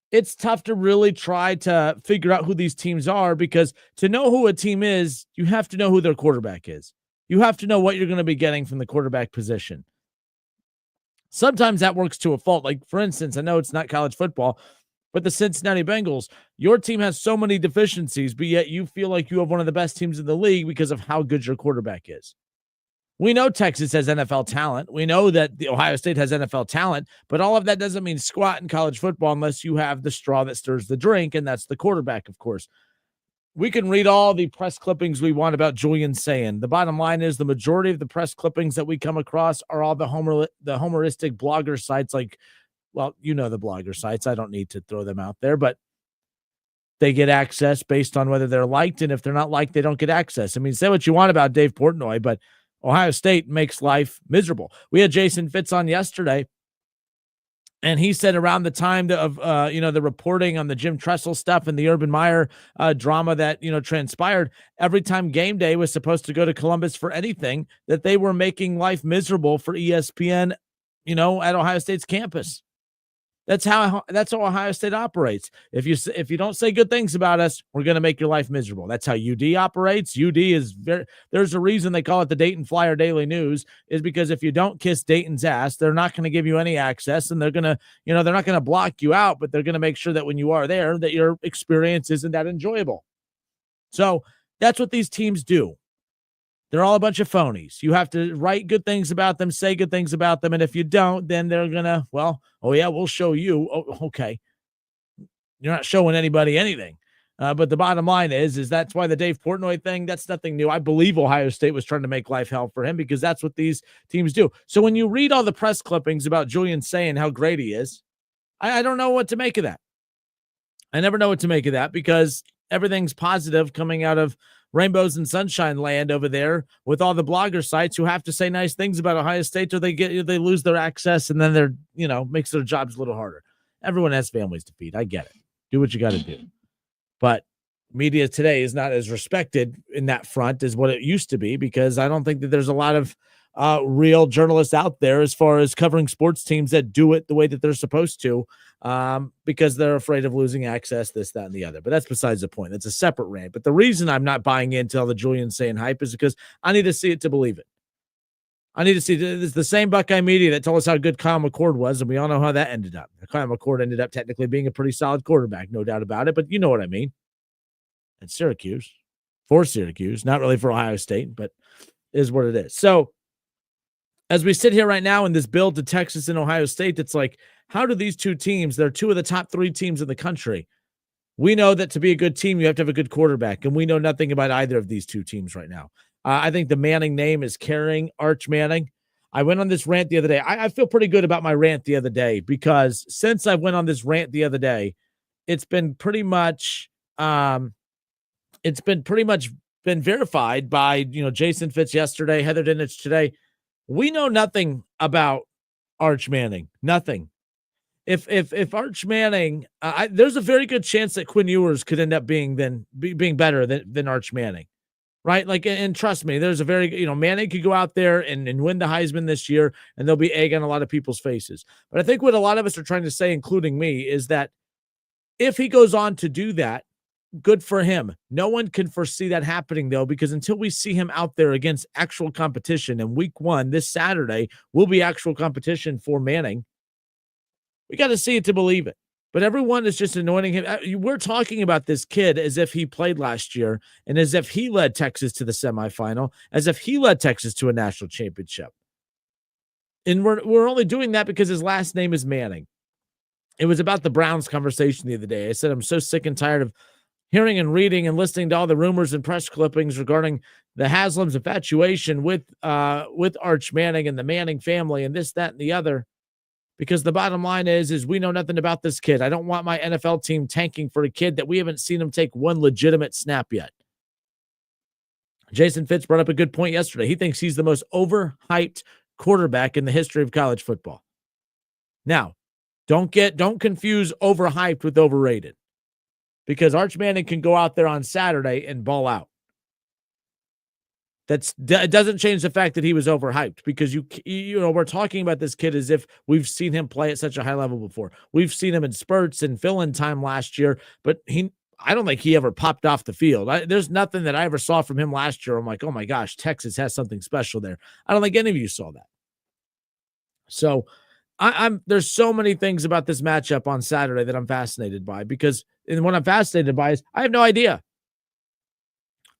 it's tough to really try to figure out who these teams are, because to know who a team is, you have to know who their quarterback is. You have to know what you're going to be getting from the quarterback position. Sometimes that works to a fault. Like, for instance, I know it's not college football, but the Cincinnati Bengals, your team has so many deficiencies, but yet you feel like you have one of the best teams in the league because of how good your quarterback is. We know Texas has NFL talent. We know that the Ohio State has NFL talent, but all of that doesn't mean squat in college football unless you have the straw that stirs the drink, and that's the quarterback, of course. We can read all the press clippings we want about Julian Sayin. The bottom line is the majority of the press clippings that we come across are all the homeristic blogger sites, like, well, the blogger sites. I don't need to throw them out there, but they get access based on whether they're liked, and if they're not liked, they don't get access. I mean, say what you want about Dave Portnoy, but Ohio State makes life miserable. We had Jason Fitz on yesterday, and he said around the time of the reporting on the Jim Tressel stuff and the Urban Meyer drama that, transpired, every time game day was supposed to go to Columbus for anything, that they were making life miserable for ESPN, at Ohio State's campus. That's how Ohio State operates. If you don't say good things about us, we're going to make your life miserable. That's how UD operates. UD is there's a reason they call it the Dayton Flyer Daily News, is because if you don't kiss Dayton's ass, they're not going to give you any access, and they're going to, they're not going to block you out, but they're going to make sure that when you are there, that your experience isn't that enjoyable. So that's what these teams do. They're all a bunch of phonies. You have to write good things about them, say good things about them. And if you don't, then they're going to, we'll show you. Oh, okay. You're not showing anybody anything. But the bottom line is that's why the Dave Portnoy thing, that's nothing new. I believe Ohio State was trying to make life hell for him, because that's what these teams do. So when you read all the press clippings about Julian saying how great he is, I don't know what to make of that. I never know what to make of that, because everything's positive coming out of rainbows and sunshine land over there with all the blogger sites who have to say nice things about Ohio State, or they lose their access, and then they're, makes their jobs a little harder. Everyone has families to feed. I get it. Do what you got to do. But media today is not as respected in that front as what it used to be, because I don't think that there's a lot of real journalists out there as far as covering sports teams that do it the way that they're supposed to, because they're afraid of losing access, this, that, and the other. But that's besides the point. That's a separate rant. But the reason I'm not buying into all the Julian saying hype is because I need to see it to believe it. I need to see it's the same Buckeye media that told us how good Kyle McCord was, and we all know how that ended up. Kyle McCord ended up technically being a pretty solid quarterback, no doubt about it, but you know what I mean. At Syracuse, for Syracuse, not really for Ohio State, but is what it is. So as we sit here right now in this build to Texas and Ohio State, it's like, how do these two teams, they're 2 of the top 3 teams in the country. We know that to be a good team, you have to have a good quarterback, and we know nothing about either of these two teams right now. I think the Manning name is carrying Arch Manning. I went on this rant the other day. I feel pretty good about my rant the other day, because since I went on this rant the other day, it's been pretty much it's been pretty much been verified by, Jason Fitz yesterday, Heather Dinich today. We know nothing about Arch Manning. Nothing. If Arch Manning, there's a very good chance that Quinn Ewers could end up being better than Arch Manning, right? Like, and trust me, there's a very, Manning could go out there and win the Heisman this year, and there'll be egg on a lot of people's faces. But I think what a lot of us are trying to say, including me, is that if he goes on to do that, good for him. No one can foresee that happening, though, because until we see him out there against actual competition, and week 1 this Saturday will be actual competition for Manning, we got to see it to believe it. But everyone is just anointing him. We're talking about this kid as if he played last year and as if he led Texas to the semifinal, as if he led Texas to a national championship. And we're only doing that because his last name is Manning. It was about the Browns conversation the other day. I said, I'm so sick and tired of hearing and reading and listening to all the rumors and press clippings regarding the Haslam's infatuation with Arch Manning and the Manning family and this, that, and the other. Because the bottom line is we know nothing about this kid. I don't want my NFL team tanking for a kid that we haven't seen him take one legitimate snap yet. Jason Fitz brought up a good point yesterday. He thinks he's the most overhyped quarterback in the history of college football. Now, don't confuse overhyped with overrated. Because Arch Manning can go out there on Saturday and ball out. It doesn't change the fact that he was overhyped, because we're talking about this kid as if we've seen him play at such a high level before. We've seen him in spurts and fill-in time last year, but I don't think he ever popped off the field. There's nothing that I ever saw from him last year. I'm like, oh my gosh, Texas has something special there. I don't think any of you saw that. So there's so many things about this matchup on Saturday that I'm fascinated by, and what I'm fascinated by is I have no idea.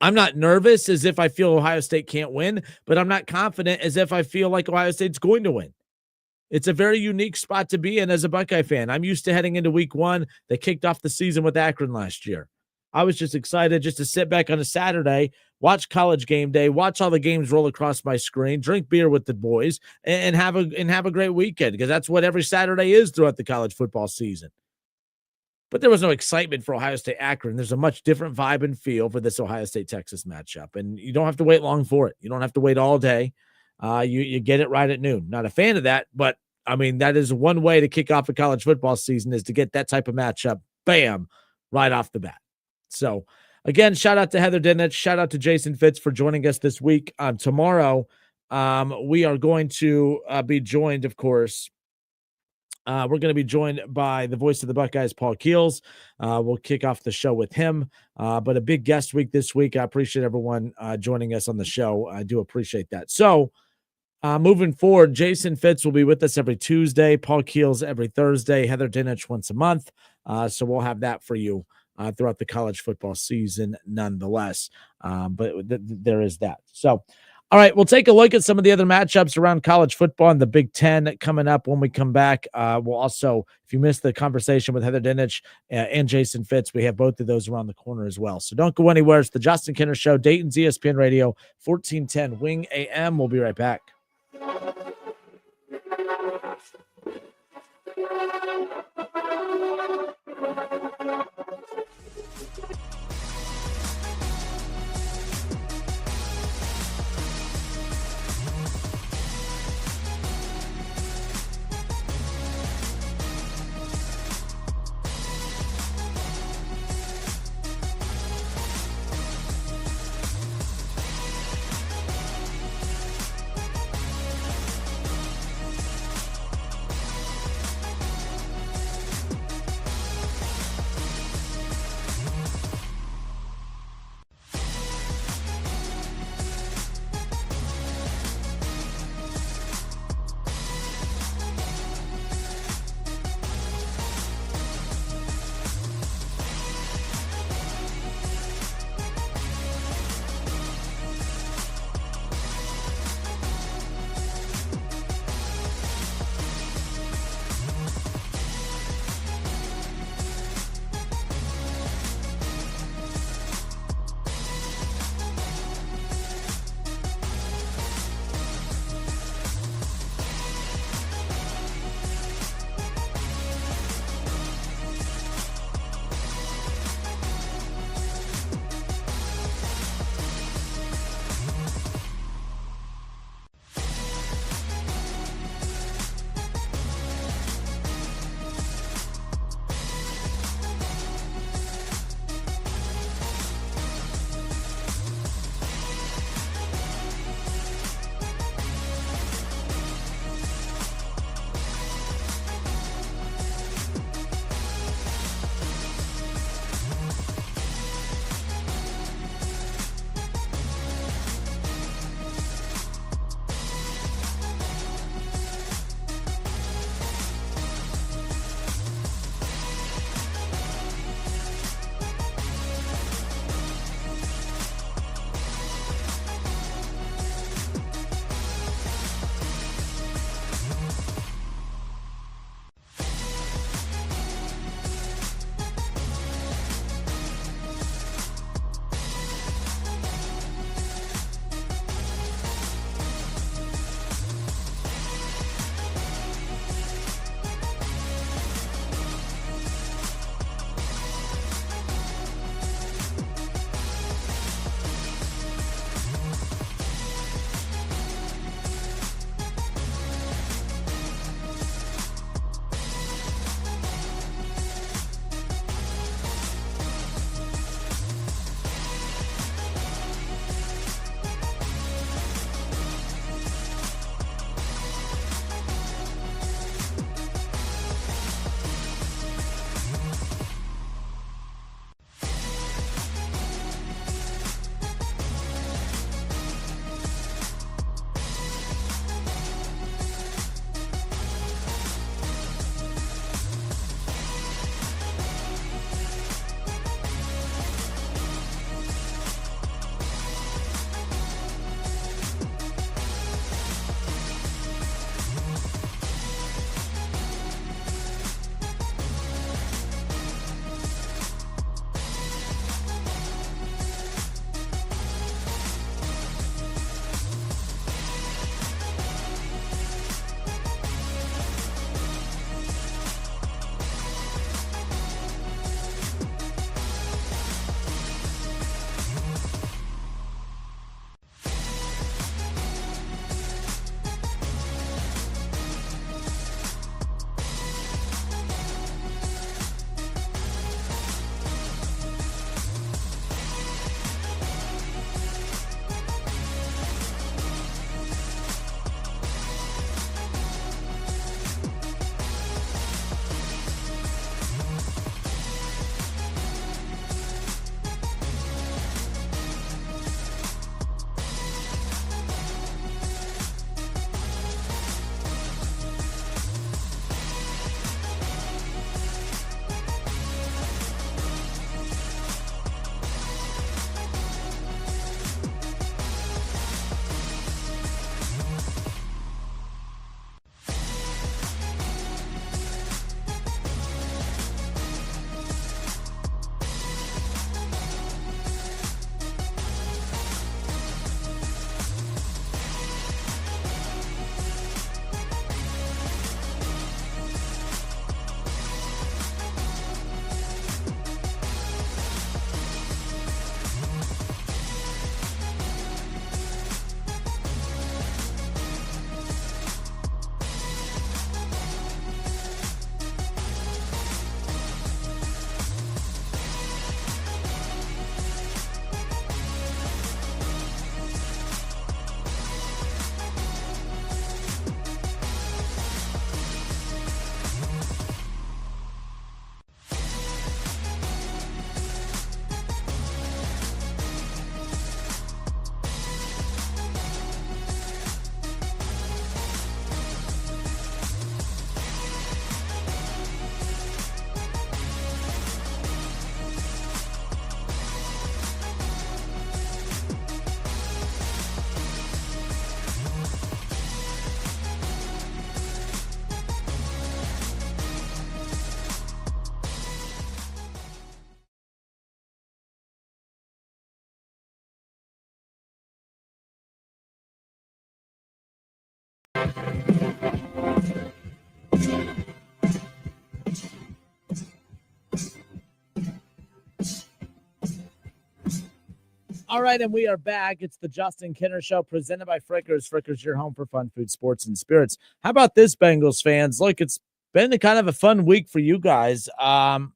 I'm not nervous as if I feel Ohio State can't win, but I'm not confident as if I feel like Ohio State's going to win. It's a very unique spot to be in as a Buckeye fan. I'm used to heading into week 1. They kicked off the season with Akron last year. I was just excited just to sit back on a Saturday, watch College Game Day, watch all the games roll across my screen, drink beer with the boys, and have a great weekend, because that's what every Saturday is throughout the college football season. But there was no excitement for Ohio State Akron. There's a much different vibe and feel for this Ohio State-Texas matchup, and you don't have to wait long for it. You don't have to wait all day. You get it right at noon. Not a fan of that, but, I mean, that is one way to kick off a college football season, is to get that type of matchup, bam, right off the bat. So, again, shout out to Heather Dinich. Shout out to Jason Fitz for joining us this week. Tomorrow, we are going to be joined, of course, we're going to be joined by the voice of the Buckeyes, Paul Keels. We'll kick off the show with him, but a big guest week this week. I appreciate everyone joining us on the show. I do appreciate that. So moving forward, Jason Fitz will be with us every Tuesday, Paul Keels every Thursday, Heather Dinich once a month. So we'll have that for you throughout the college football season nonetheless. But there is that. So, all right, we'll take a look at some of the other matchups around college football and the Big Ten coming up when we come back. We'll also, if you missed the conversation with Heather Dinich and Jason Fitz, we have both of those around the corner as well. So don't go anywhere. It's the Justin Kinner Show, Dayton's ESPN Radio, 1410 Wing AM. We'll be right back. All right, and we are back. It's the Justin Kinner Show presented by Frickers. Frickers, your home for fun food, sports, and spirits. How about this, Bengals fans? Look, it's been kind of a fun week for you guys. The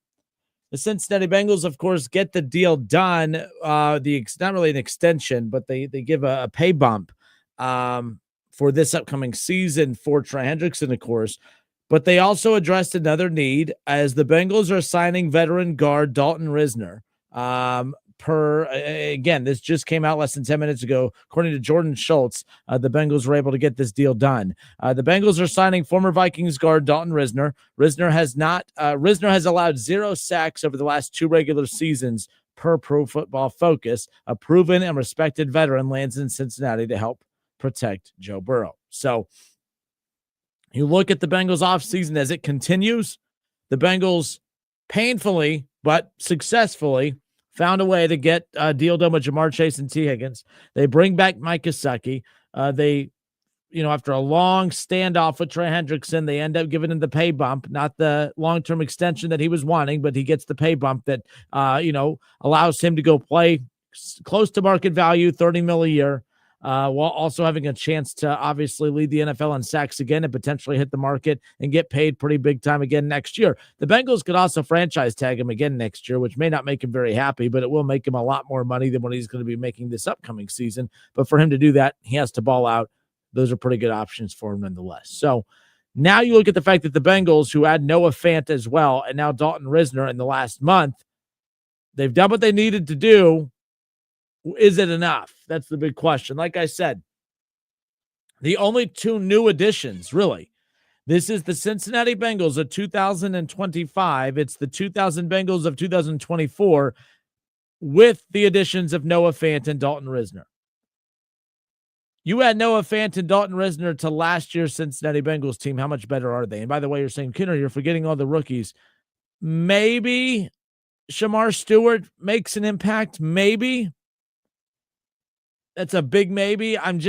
Cincinnati Bengals, of course, get the deal done. It's not really an extension, but they give a pay bump for this upcoming season for Trey Hendrickson, of course. But they also addressed another need as the Bengals are signing veteran guard Dalton Risner. Again, this just came out less than 10 minutes ago. According to Jordan Schultz, the Bengals were able to get this deal done. The Bengals are signing former Vikings guard Dalton Risner. Risner has allowed 0 sacks over the last 2 regular seasons per Pro Football Focus. A proven and respected veteran lands in Cincinnati to help protect Joe Burrow. So you look at the Bengals offseason as it continues. The Bengals painfully but successfully found a way to get a deal done with Jamar Chase and T. Higgins. They bring back Mike Gesicki. After a long standoff with Trey Hendrickson, they end up giving him the pay bump, not the long-term extension that he was wanting, but he gets the pay bump that, allows him to go play close to market value, $30 million a year, while also having a chance to obviously lead the NFL in sacks again and potentially hit the market and get paid pretty big time again next year. The Bengals could also franchise tag him again next year, which may not make him very happy, but it will make him a lot more money than what he's going to be making this upcoming season. But for him to do that, he has to ball out. Those are pretty good options for him nonetheless. So now you look at the fact that the Bengals, who had Noah Fant as well, and now Dalton Risner in the last month, they've done what they needed to do. Is it enough? That's the big question. Like I said, the only 2 new additions, really. This is the Cincinnati Bengals of 2025. It's the 2000 Bengals of 2024 with the additions of Noah Fant and Dalton Risner. You add Noah Fant and Dalton Risner to last year's Cincinnati Bengals team. How much better are they? And by the way, you're saying, Kinner, you're forgetting all the rookies. Maybe Shamar Stewart makes an impact. Maybe. That's a big maybe. I'm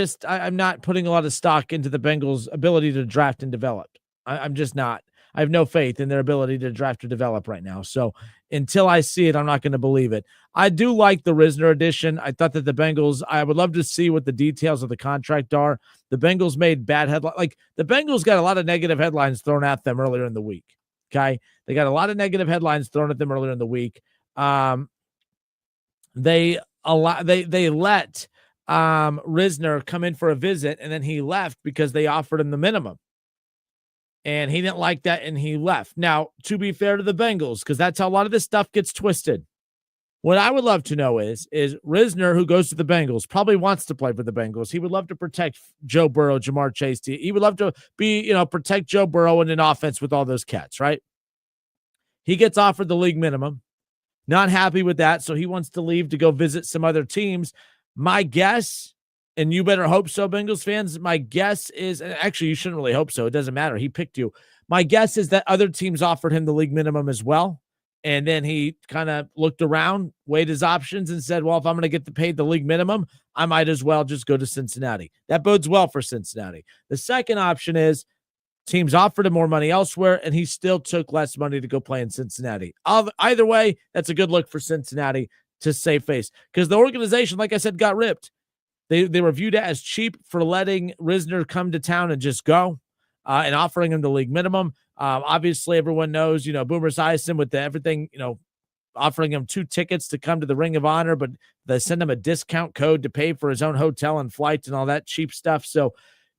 not putting a lot of stock into the Bengals' ability to draft and develop. I'm just not. I have no faith in their ability to draft or develop right now. So until I see it, I'm not going to believe it. I do like the Risner addition. I thought that the Bengals, I would love to see what the details of the contract are. The Bengals made bad headlines. Like the Bengals got a lot of negative headlines thrown at them earlier in the week. Okay. They got a lot of negative headlines thrown at them earlier in the week. They let Risner come in for a visit, and then he left because they offered him the minimum. And he didn't like that, and he left. Now, to be fair to the Bengals, because that's how a lot of this stuff gets twisted. What I would love to know is Risner, who goes to the Bengals, probably wants to play for the Bengals. He would love to protect Joe Burrow, Jamar Chase. He would love to protect Joe Burrow in an offense with all those cats, right? He gets offered the league minimum. Not happy with that, so he wants to leave to go visit some other teams. My guess, and you better hope so, Bengals fans, my guess is, and actually you shouldn't really hope so, it doesn't matter, he picked you. My guess is that other teams offered him the league minimum as well, and then he kind of looked around, weighed his options, and said, well, if I'm going to get paid the league minimum, I might as well just go to Cincinnati. That bodes well for Cincinnati. The second option is teams offered him more money elsewhere, and he still took less money to go play in Cincinnati. Either way, that's a good look for Cincinnati to save face, because the organization, like I said, got ripped. They were viewed as cheap for letting Risner come to town and just go and offering him the league minimum. Obviously, everyone knows, Boomer Esiason with everything, offering him 2 tickets to come to the Ring of Honor, but they send him a discount code to pay for his own hotel and flights and all that cheap stuff. So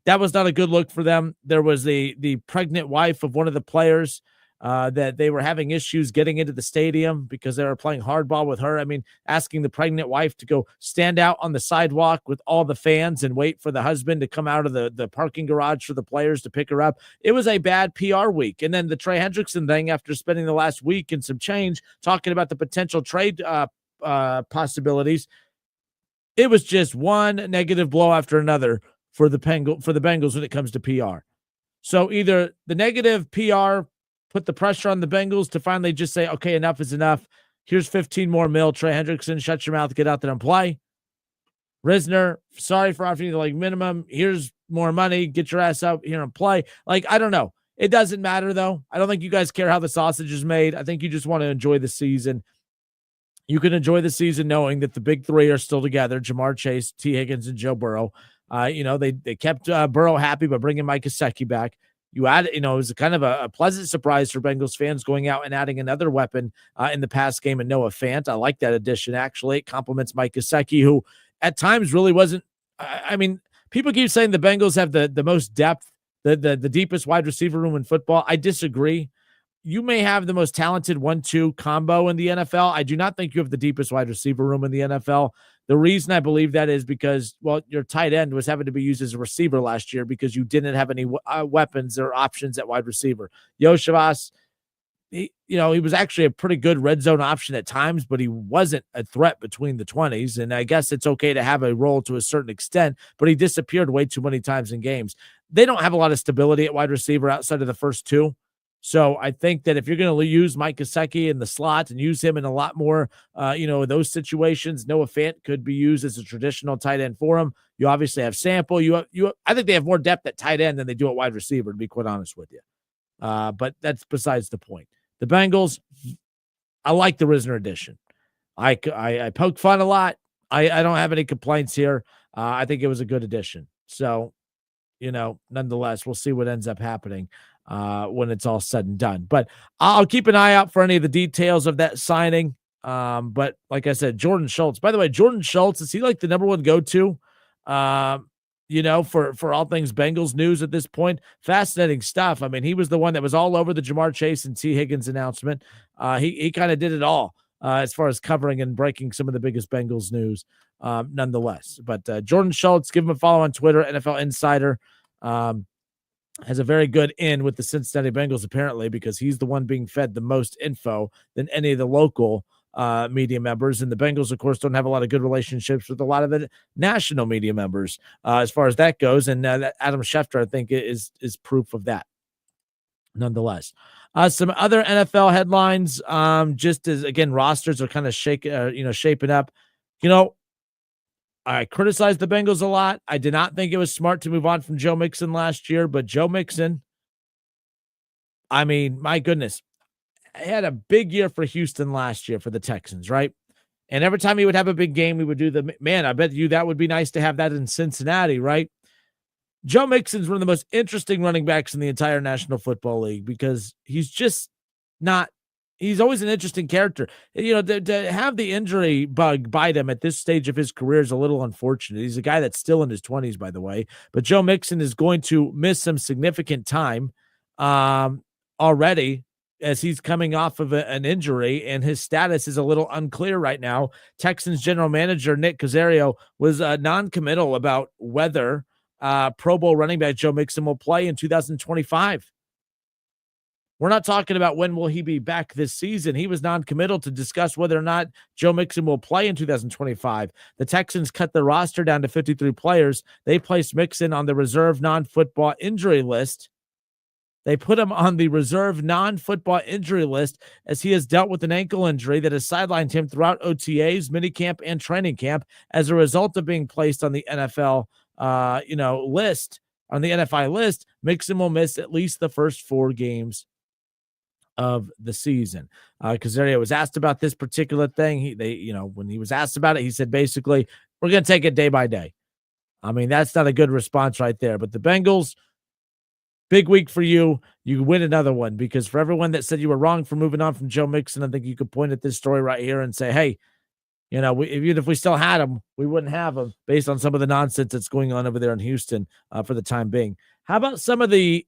that was not a good look for them. There was the pregnant wife of one of the players that they were having issues getting into the stadium because they were playing hardball with her. I mean, asking the pregnant wife to go stand out on the sidewalk with all the fans and wait for the husband to come out of the parking garage for the players to pick her up. It was a bad PR week. And then the Trey Hendrickson thing, after spending the last week and some change talking about the potential trade possibilities, it was just one negative blow after another for the Bengals when it comes to PR. So either the negative PR put the pressure on the Bengals to finally just say, okay, enough is enough. Here's 15 more mil. Trey Hendrickson, shut your mouth, get out there and play. Risner, sorry for offering you the minimum. Here's more money. Get your ass out here and play. I don't know. It doesn't matter, though. I don't think you guys care how the sausage is made. I think you just want to enjoy the season. you can enjoy the season knowing that the big three are still together: Jamar Chase, T. Higgins, and Joe Burrow. They kept Burrow happy by bringing Mike Gesicki back. You add, it was kind of a pleasant surprise for Bengals fans going out and adding another weapon in the past game in Noah Fant. I like that addition, actually. It complements Mike Gesicki, who at times really wasn't. I mean, people keep saying the Bengals have the most depth, the deepest wide receiver room in football. I disagree. You may have the most talented 1-2 combo in the NFL. I do not think you have the deepest wide receiver room in the NFL. The reason I believe that is because, well, your tight end was having to be used as a receiver last year because you didn't have any weapons or options at wide receiver. Yoshivas, he was actually a pretty good red zone option at times, but he wasn't a threat between the 20s. And I guess it's okay to have a role to a certain extent, but he disappeared way too many times in games. They don't have a lot of stability at wide receiver outside of the first two. So I think that if you're going to use Mike Gesicki in the slot and use him in a lot more, those situations, Noah Fant could be used as a traditional tight end for him. You obviously have Sample. I think they have more depth at tight end than they do at wide receiver, to be quite honest with you. But that's besides the point. The Bengals, I like the Risner addition. I poke fun a lot. I don't have any complaints here. I think it was a good addition. So, nonetheless, we'll see what ends up happening when it's all said and done. But I'll keep an eye out for any of the details of that signing. But like I said, Jordan Schultz. By the way, Jordan Schultz, is he like the number one go-to, for all things Bengals news at this point? Fascinating stuff. I mean, he was the one that was all over the Jamar Chase and T. Higgins announcement. He kind of did it all as far as covering and breaking some of the biggest Bengals news, nonetheless. But Jordan Schultz, give him a follow on Twitter, NFL Insider. Has a very good in with the Cincinnati Bengals, apparently, because he's the one being fed the most info than any of the local media members. And the Bengals, of course, don't have a lot of good relationships with a lot of the national media members as far as that goes. And Adam Schefter, I think, is proof of that. Nonetheless, some other NFL headlines, just as, again, rosters are kind of shaping up. I criticized the Bengals a lot. I did not think it was smart to move on from Joe Mixon last year, but Joe Mixon, I mean, my goodness, he had a big year for Houston last year for the Texans, right? And every time he would have a big game, we would do I bet you that would be nice to have that in Cincinnati, right? Joe Mixon's one of the most interesting running backs in the entire National Football League because he's just not. He's always an interesting character. To have the injury bug bite him at this stage of his career is a little unfortunate. He's a guy that's still in his 20s, by the way. But Joe Mixon is going to miss some significant time already as he's coming off of an injury, and his status is a little unclear right now. Texans general manager Nick Caserio was non-committal about whether Pro Bowl running back Joe Mixon will play in 2025. We're not talking about when will he be back this season. He was non-committal to discuss whether or not Joe Mixon will play in 2025. The Texans cut the roster down to 53 players. They placed Mixon on the reserve non-football injury list. They put him on the reserve non-football injury list as he has dealt with an ankle injury that has sidelined him throughout OTAs, minicamp, and training camp as a result of being placed on the NFL list. On the NFI list, Mixon will miss at least the first 4 games of the season. Caserio was asked about this particular thing. When he was asked about it, he said, basically, we're going to take it day by day. I mean, that's not a good response right there. But the Bengals, big week for you. You win another one because for everyone that said you were wrong for moving on from Joe Mixon, I think you could point at this story right here and say, hey, even if we still had him, we wouldn't have him based on some of the nonsense that's going on over there in Houston for the time being. How about some of the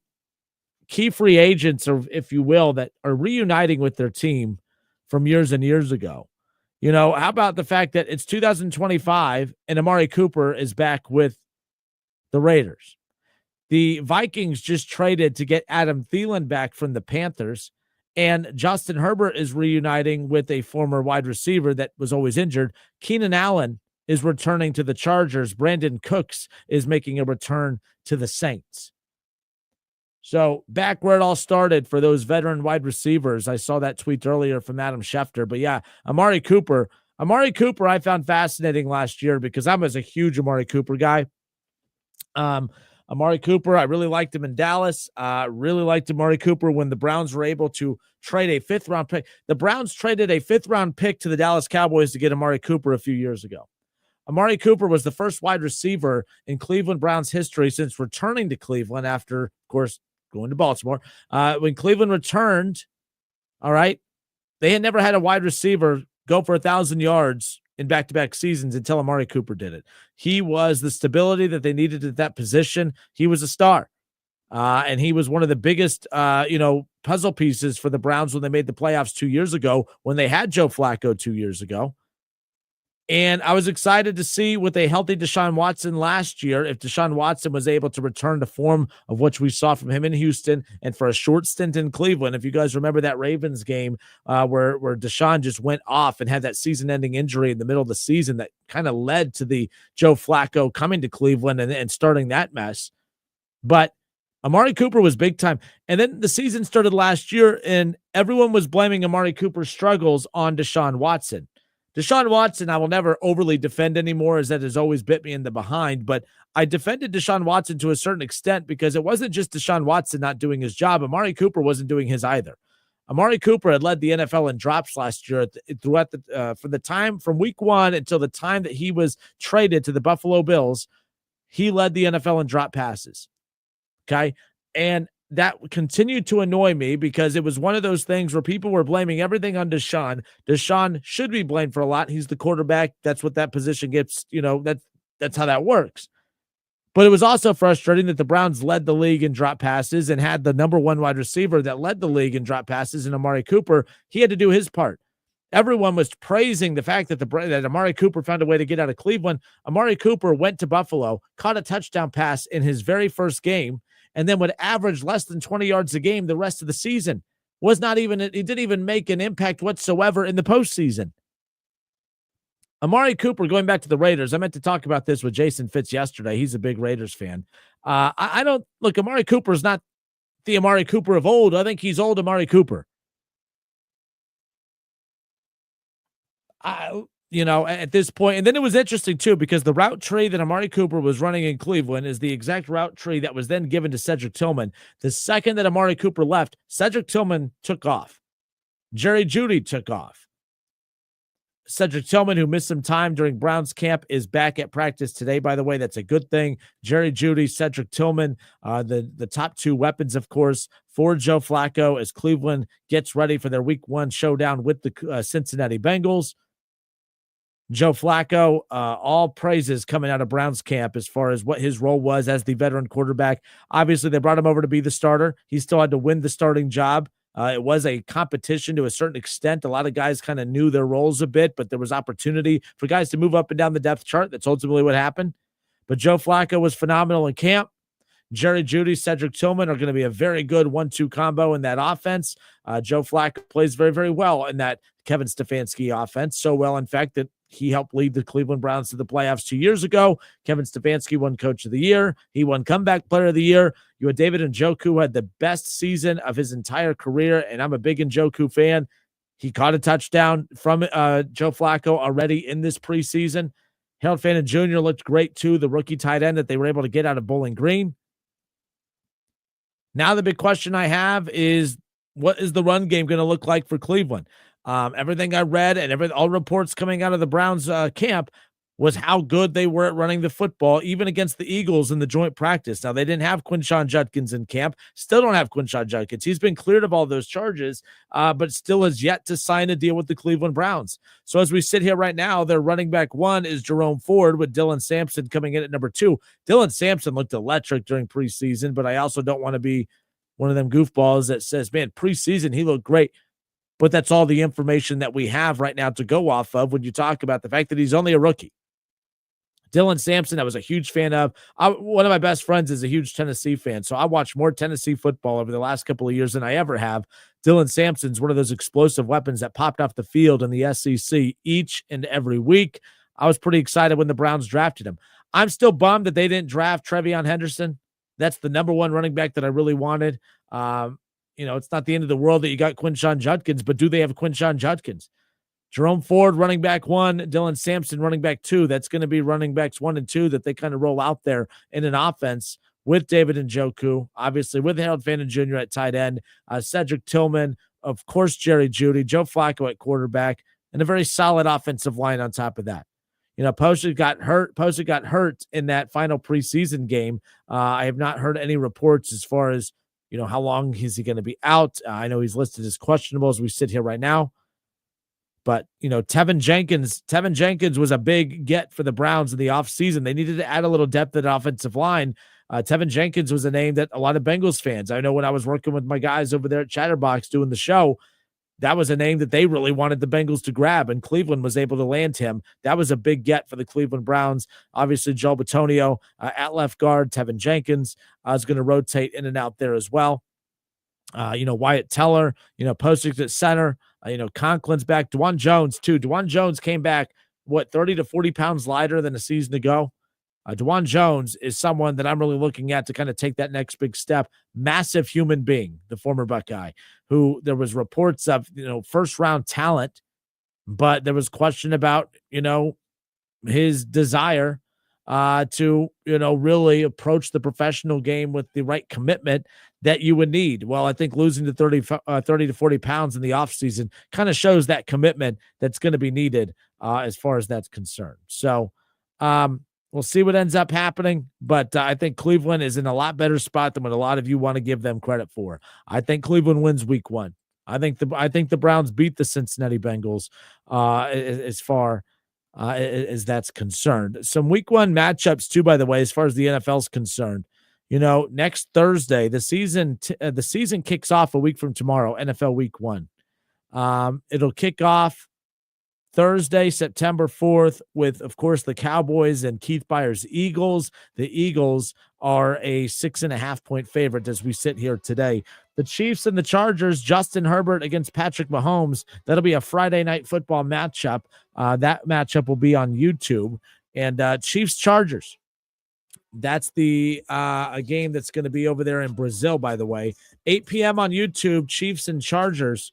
key free agents, or if you will, that are reuniting with their team from years and years ago? How about the fact that it's 2025 and Amari Cooper is back with the Raiders? The Vikings just traded to get Adam Thielen back from the Panthers, and Justin Herbert is reuniting with a former wide receiver that was always injured. Keenan Allen is returning to the Chargers. Brandon Cooks is making a return to the Saints. So back where it all started for those veteran wide receivers. I saw that tweet earlier from Adam Schefter. But yeah, Amari Cooper I found fascinating last year because I was a huge Amari Cooper guy. Amari Cooper, I really liked him in Dallas. Really liked Amari Cooper when the Browns were able to trade a 5th-round pick. The Browns traded a 5th-round pick to the Dallas Cowboys to get Amari Cooper a few years ago. Amari Cooper was the first wide receiver in Cleveland Browns history since returning to Cleveland after, of course, going to Baltimore. When Cleveland returned, all right, they had never had a wide receiver go for 1,000 yards in back-to-back seasons until Amari Cooper did it. He was the stability that they needed at that position. He was a star. And he was one of the biggest, puzzle pieces for the Browns when they made the playoffs 2 years ago, when they had Joe Flacco 2 years ago. And I was excited to see with a healthy Deshaun Watson last year, if Deshaun Watson was able to return to form of what we saw from him in Houston and for a short stint in Cleveland. If you guys remember that Ravens game where Deshaun just went off and had that season-ending injury in the middle of the season that kind of led to the Joe Flacco coming to Cleveland and starting that mess. But Amari Cooper was big time. And then the season started last year, and everyone was blaming Amari Cooper's struggles on Deshaun Watson. Deshaun Watson, I will never overly defend anymore, as that has always bit me in the behind, but I defended Deshaun Watson to a certain extent because it wasn't just Deshaun Watson not doing his job. Amari Cooper wasn't doing his either. Amari Cooper had led the NFL in drops last year for the time from week 1 until the time that he was traded to the Buffalo Bills. He led the NFL in drop passes. Okay. And that continued to annoy me because it was one of those things where people were blaming everything on Deshaun. Deshaun should be blamed for a lot. He's the quarterback. That's what that position gets. That's how that works. But it was also frustrating that the Browns led the league in drop passes and had the number 1 wide receiver that led the league in drop passes in Amari Cooper. He had to do his part. Everyone was praising the fact that that Amari Cooper found a way to get out of Cleveland. Amari Cooper went to Buffalo, caught a touchdown pass in his very first game, and then would average less than 20 yards a game the rest of the season. He didn't even make an impact whatsoever in the postseason. Amari Cooper, going back to the Raiders, I meant to talk about this with Jason Fitz yesterday. He's a big Raiders fan. Amari Cooper is not the Amari Cooper of old. I think he's old Amari Cooper. At this point, and then it was interesting too, because the route tree that Amari Cooper was running in Cleveland is the exact route tree that was then given to Cedric Tillman. The second that Amari Cooper left, Cedric Tillman took off. Jerry Jeudy took off. Cedric Tillman, who missed some time during Browns camp, is back at practice today, by the way. That's a good thing. Jerry Jeudy, Cedric Tillman, the top 2 weapons, of course, for Joe Flacco as Cleveland gets ready for their week 1 showdown with the Cincinnati Bengals. Joe Flacco, all praises coming out of Browns camp as far as what his role was as the veteran quarterback. Obviously, they brought him over to be the starter. He still had to win the starting job. It was a competition to a certain extent. A lot of guys kind of knew their roles a bit, but there was opportunity for guys to move up and down the depth chart. That's ultimately what happened. But Joe Flacco was phenomenal in camp. Jerry Jeudy, Cedric Tillman are going to be a very good 1-2 combo in that offense. Joe Flacco plays very, very well in that Kevin Stefanski offense. So well, in fact, that he helped lead the Cleveland Browns to the playoffs 2 years ago. Kevin Stefanski won Coach of the Year. He won Comeback Player of the Year. You had David Njoku, who had the best season of his entire career, and I'm a big Njoku fan. He caught a touchdown from Joe Flacco already in this preseason. Harold Fannin Jr. looked great, too, the rookie tight end that they were able to get out of Bowling Green. Now the big question I have is, what is the run game going to look like for Cleveland? Everything I read and all reports coming out of the Browns camp was how good they were at running the football, even against the Eagles in the joint practice. Now, they didn't have Quinshon Judkins in camp, still don't have Quinshon Judkins. He's been cleared of all those charges, but still has yet to sign a deal with the Cleveland Browns. So as we sit here right now, their running back 1 is Jerome Ford, with Dylan Sampson coming in at number 2. Dylan Sampson looked electric during preseason, but I also don't want to be one of them goofballs that says, man, preseason, he looked great. But that's all the information that we have right now to go off of when you talk about the fact that he's only a rookie. Dylan Sampson, I was a huge fan of. One of my best friends is a huge Tennessee fan, so I watched more Tennessee football over the last couple of years than I ever have. Dylan Sampson's one of those explosive weapons that popped off the field in the SEC each and every week. I was pretty excited when the Browns drafted him. I'm still bummed that they didn't draft Trevion Henderson. That's the number 1 running back that I really wanted. It's not the end of the world that you got Quinshon Judkins, but do they have Quinshon Judkins? Jerome Ford, running back 1, Dylan Sampson, running back 2. That's going to be running backs 1 and 2 that they kind of roll out there in an offense with David Njoku, obviously with Harold Fannin Jr. at tight end, Cedric Tillman, of course, Jerry Jeudy, Joe Flacco at quarterback, and a very solid offensive line on top of that. Posey got hurt in that final preseason game. I have not heard any reports as far as, how long is he going to be out. I know he's listed as questionable as we sit here right now. But, Tevin Jenkins was a big get for the Browns in the offseason. They needed to add a little depth at offensive line. Tevin Jenkins was a name that a lot of Bengals fans, I know when I was working with my guys over there at Chatterbox doing the show, that was a name that they really wanted the Bengals to grab, and Cleveland was able to land him. That was a big get for the Cleveland Browns. Obviously, Joe Bitonio at left guard, Tevin Jenkins is going to rotate in and out there as well. Wyatt Teller, Postic at center, Conklin's back. Dwan Jones, too. Dwan Jones came back, 30 to 40 pounds lighter than a season ago. Dwan Jones is someone that I'm really looking at to kind of take that next big step. Massive human being, the former Buckeye, who there was reports of, first-round talent, but there was question about, his desire to, really approach the professional game with the right commitment that you would need. Well, I think losing to 30 to 40 pounds in the offseason kind of shows that commitment that's going to be needed as far as that's concerned. So, we'll see what ends up happening, but I think Cleveland is in a lot better spot than what a lot of you want to give them credit for. I think Cleveland wins week 1. I think the Browns beat the Cincinnati Bengals as far as that's concerned. Some week 1 matchups too, by the way, as far as the NFL is concerned. Next Thursday, the season kicks off a week from tomorrow, NFL week 1. It'll kick off Thursday, September 4th, with, of course, the Cowboys and Keith Byers' Eagles. The Eagles are a 6.5-point favorite as we sit here today. The Chiefs and the Chargers, Justin Herbert against Patrick Mahomes. That'll be a Friday night football matchup. That matchup will be on YouTube. And Chiefs-Chargers. That's a game that's going to be over there in Brazil, by the way. 8 p.m. on YouTube, Chiefs and Chargers.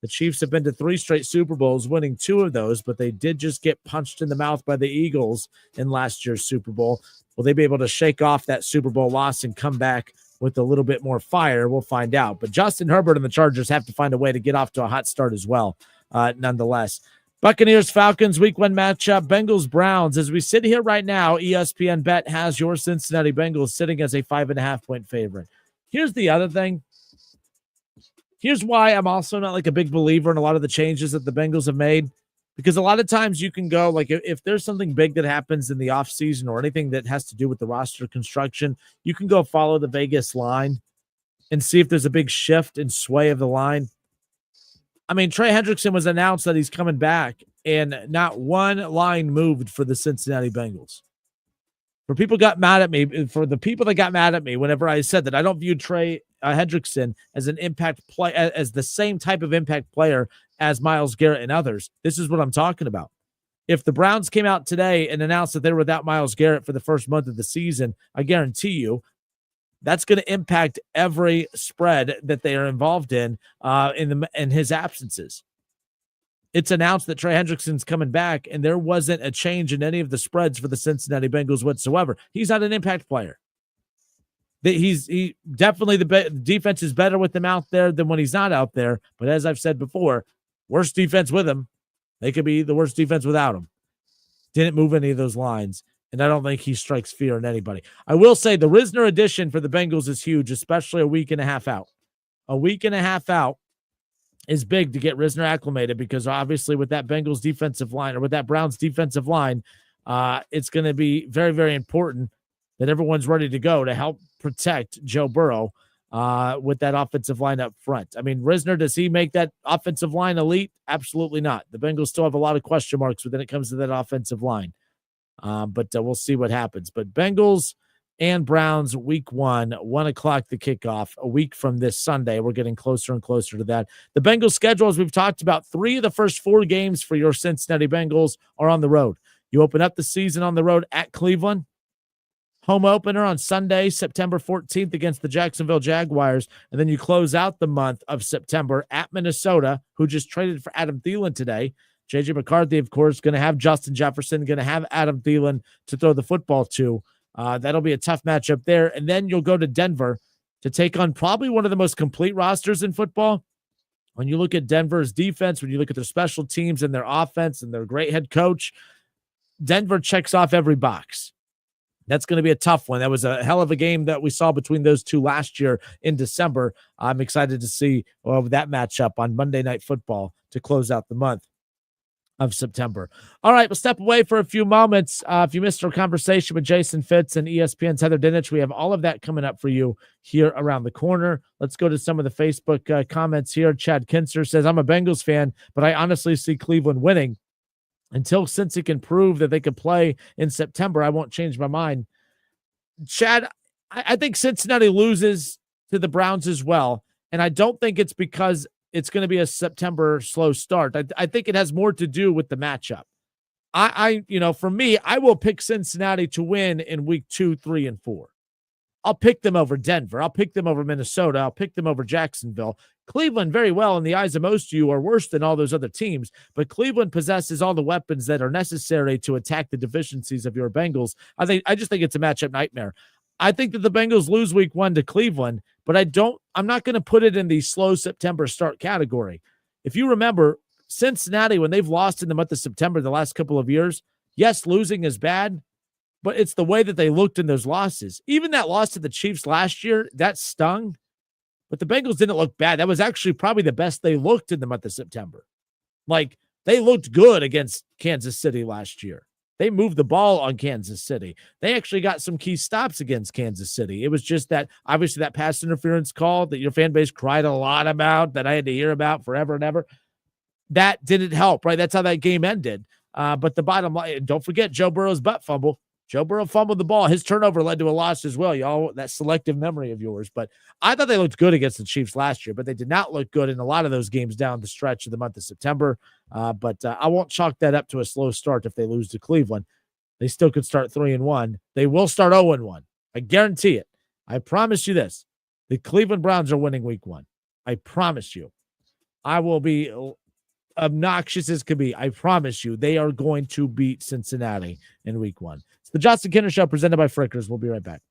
The Chiefs have been to 3 straight Super Bowls, winning 2 of those, but they did just get punched in the mouth by the Eagles in last year's Super Bowl. Will they be able to shake off that Super Bowl loss and come back with a little bit more fire? We'll find out. But Justin Herbert and the Chargers have to find a way to get off to a hot start as well, nonetheless. Buccaneers-Falcons week 1 matchup, Bengals-Browns. As we sit here right now, ESPN Bet has your Cincinnati Bengals sitting as a 5.5-point favorite. Here's the other thing. Here's why I'm also not like a big believer in a lot of the changes that the Bengals have made, because a lot of times you can go, like, if there's something big that happens in the offseason or anything that has to do with the roster construction, you can go follow the Vegas line and see if there's a big shift and sway of the line. I mean, Trey Hendrickson was announced that he's coming back, and not one line moved for the Cincinnati Bengals. For the people that got mad at me whenever I said that I don't view Trey Hendrickson as an impact play, as the same type of impact player as Myles Garrett and others, this is what I'm talking about. If the Browns came out today and announced that they were without Myles Garrett for the first month of the season, I guarantee you that's going to impact every spread that they are involved in his absences. It's announced that Trey Hendrickson's coming back, and there wasn't a change in any of the spreads for the Cincinnati Bengals whatsoever. He's not an impact player. He definitely, the defense is better with him out there than when he's not out there. But as I've said before, worst defense with him, they could be the worst defense without him. Didn't move any of those lines, and I don't think he strikes fear in anybody. I will say the Risner addition for the Bengals is huge, especially a week and a half out. A week and a half out is big to get Risner acclimated, because obviously with that Bengals defensive line, or with that Browns defensive line, it's going to be very, very important that everyone's ready to go to help protect Joe Burrow with that offensive line up front. I mean, Risner, does he make that offensive line elite? Absolutely not. The Bengals still have a lot of question marks when it comes to that offensive line. But we'll see what happens. But Bengals and Browns week 1, 1 o'clock the kickoff, a week from this Sunday. We're getting closer and closer to that. The Bengals schedule, as we've talked about, 3 of the first 4 games for your Cincinnati Bengals are on the road. You open up the season on the road at Cleveland. Home opener on Sunday, September 14th against the Jacksonville Jaguars. And then you close out the month of September at Minnesota, who just traded for Adam Thielen today. J.J. McCarthy, of course, going to have Justin Jefferson, going to have Adam Thielen to throw the football to That'll be a tough matchup there. And then you'll go to Denver to take on probably one of the most complete rosters in football. When you look at Denver's defense, when you look at their special teams and their offense and their great head coach, Denver checks off every box. That's going to be a tough one. That was a hell of a game that we saw between those two last year in December. I'm excited to see that matchup on Monday Night Football to close out the month of September. All right, we'll step away for a few moments. If you missed our conversation with Jason Fitz and ESPN's Heather Dinich, we have all of that coming up for you here around the corner. Let's go to some of the Facebook comments here. Chad Kinser says, I'm a Bengals fan, but I honestly see Cleveland winning. Until Cincy can prove that they could play in September, I won't change my mind. Chad, I think Cincinnati loses to the Browns as well, and I don't think it's because it's going to be a September slow start. I think it has more to do with the matchup. For me, I will pick Cincinnati to win in week 2, 3, and 4. I'll pick them over Denver. I'll pick them over Minnesota. I'll pick them over Jacksonville. Cleveland, very well, in the eyes of most of you, are worse than all those other teams, but Cleveland possesses all the weapons that are necessary to attack the deficiencies of your Bengals. I just think it's a matchup nightmare. I think that the Bengals lose week 1 to Cleveland, but I'm not going to put it in the slow September start category. If you remember, Cincinnati, when they've lost in the month of September the last couple of years, yes, losing is bad, but it's the way that they looked in those losses. Even that loss to the Chiefs last year, that stung, but the Bengals didn't look bad. That was actually probably the best they looked in the month of September. Like, they looked good against Kansas City last year. They moved the ball on Kansas City. They actually got some key stops against Kansas City. It was just that, obviously, that pass interference call that your fan base cried a lot about, that I had to hear about forever and ever. That didn't help, right? That's how that game ended. But the bottom line, don't forget Joe Burrow's butt fumble. Joe Burrow fumbled the ball. His turnover led to a loss as well, y'all, that selective memory of yours. But I thought they looked good against the Chiefs last year, but they did not look good in a lot of those games down the stretch of the month of September. But I won't chalk that up to a slow start if they lose to Cleveland. They still could start 3-1. They will start 0-1. I guarantee it. I promise you this. The Cleveland Browns are winning week 1. I promise you. I will be obnoxious as could be. I promise you they are going to beat Cincinnati in week 1. It's the Justin Kinner Show presented by Frickers. We'll be right back.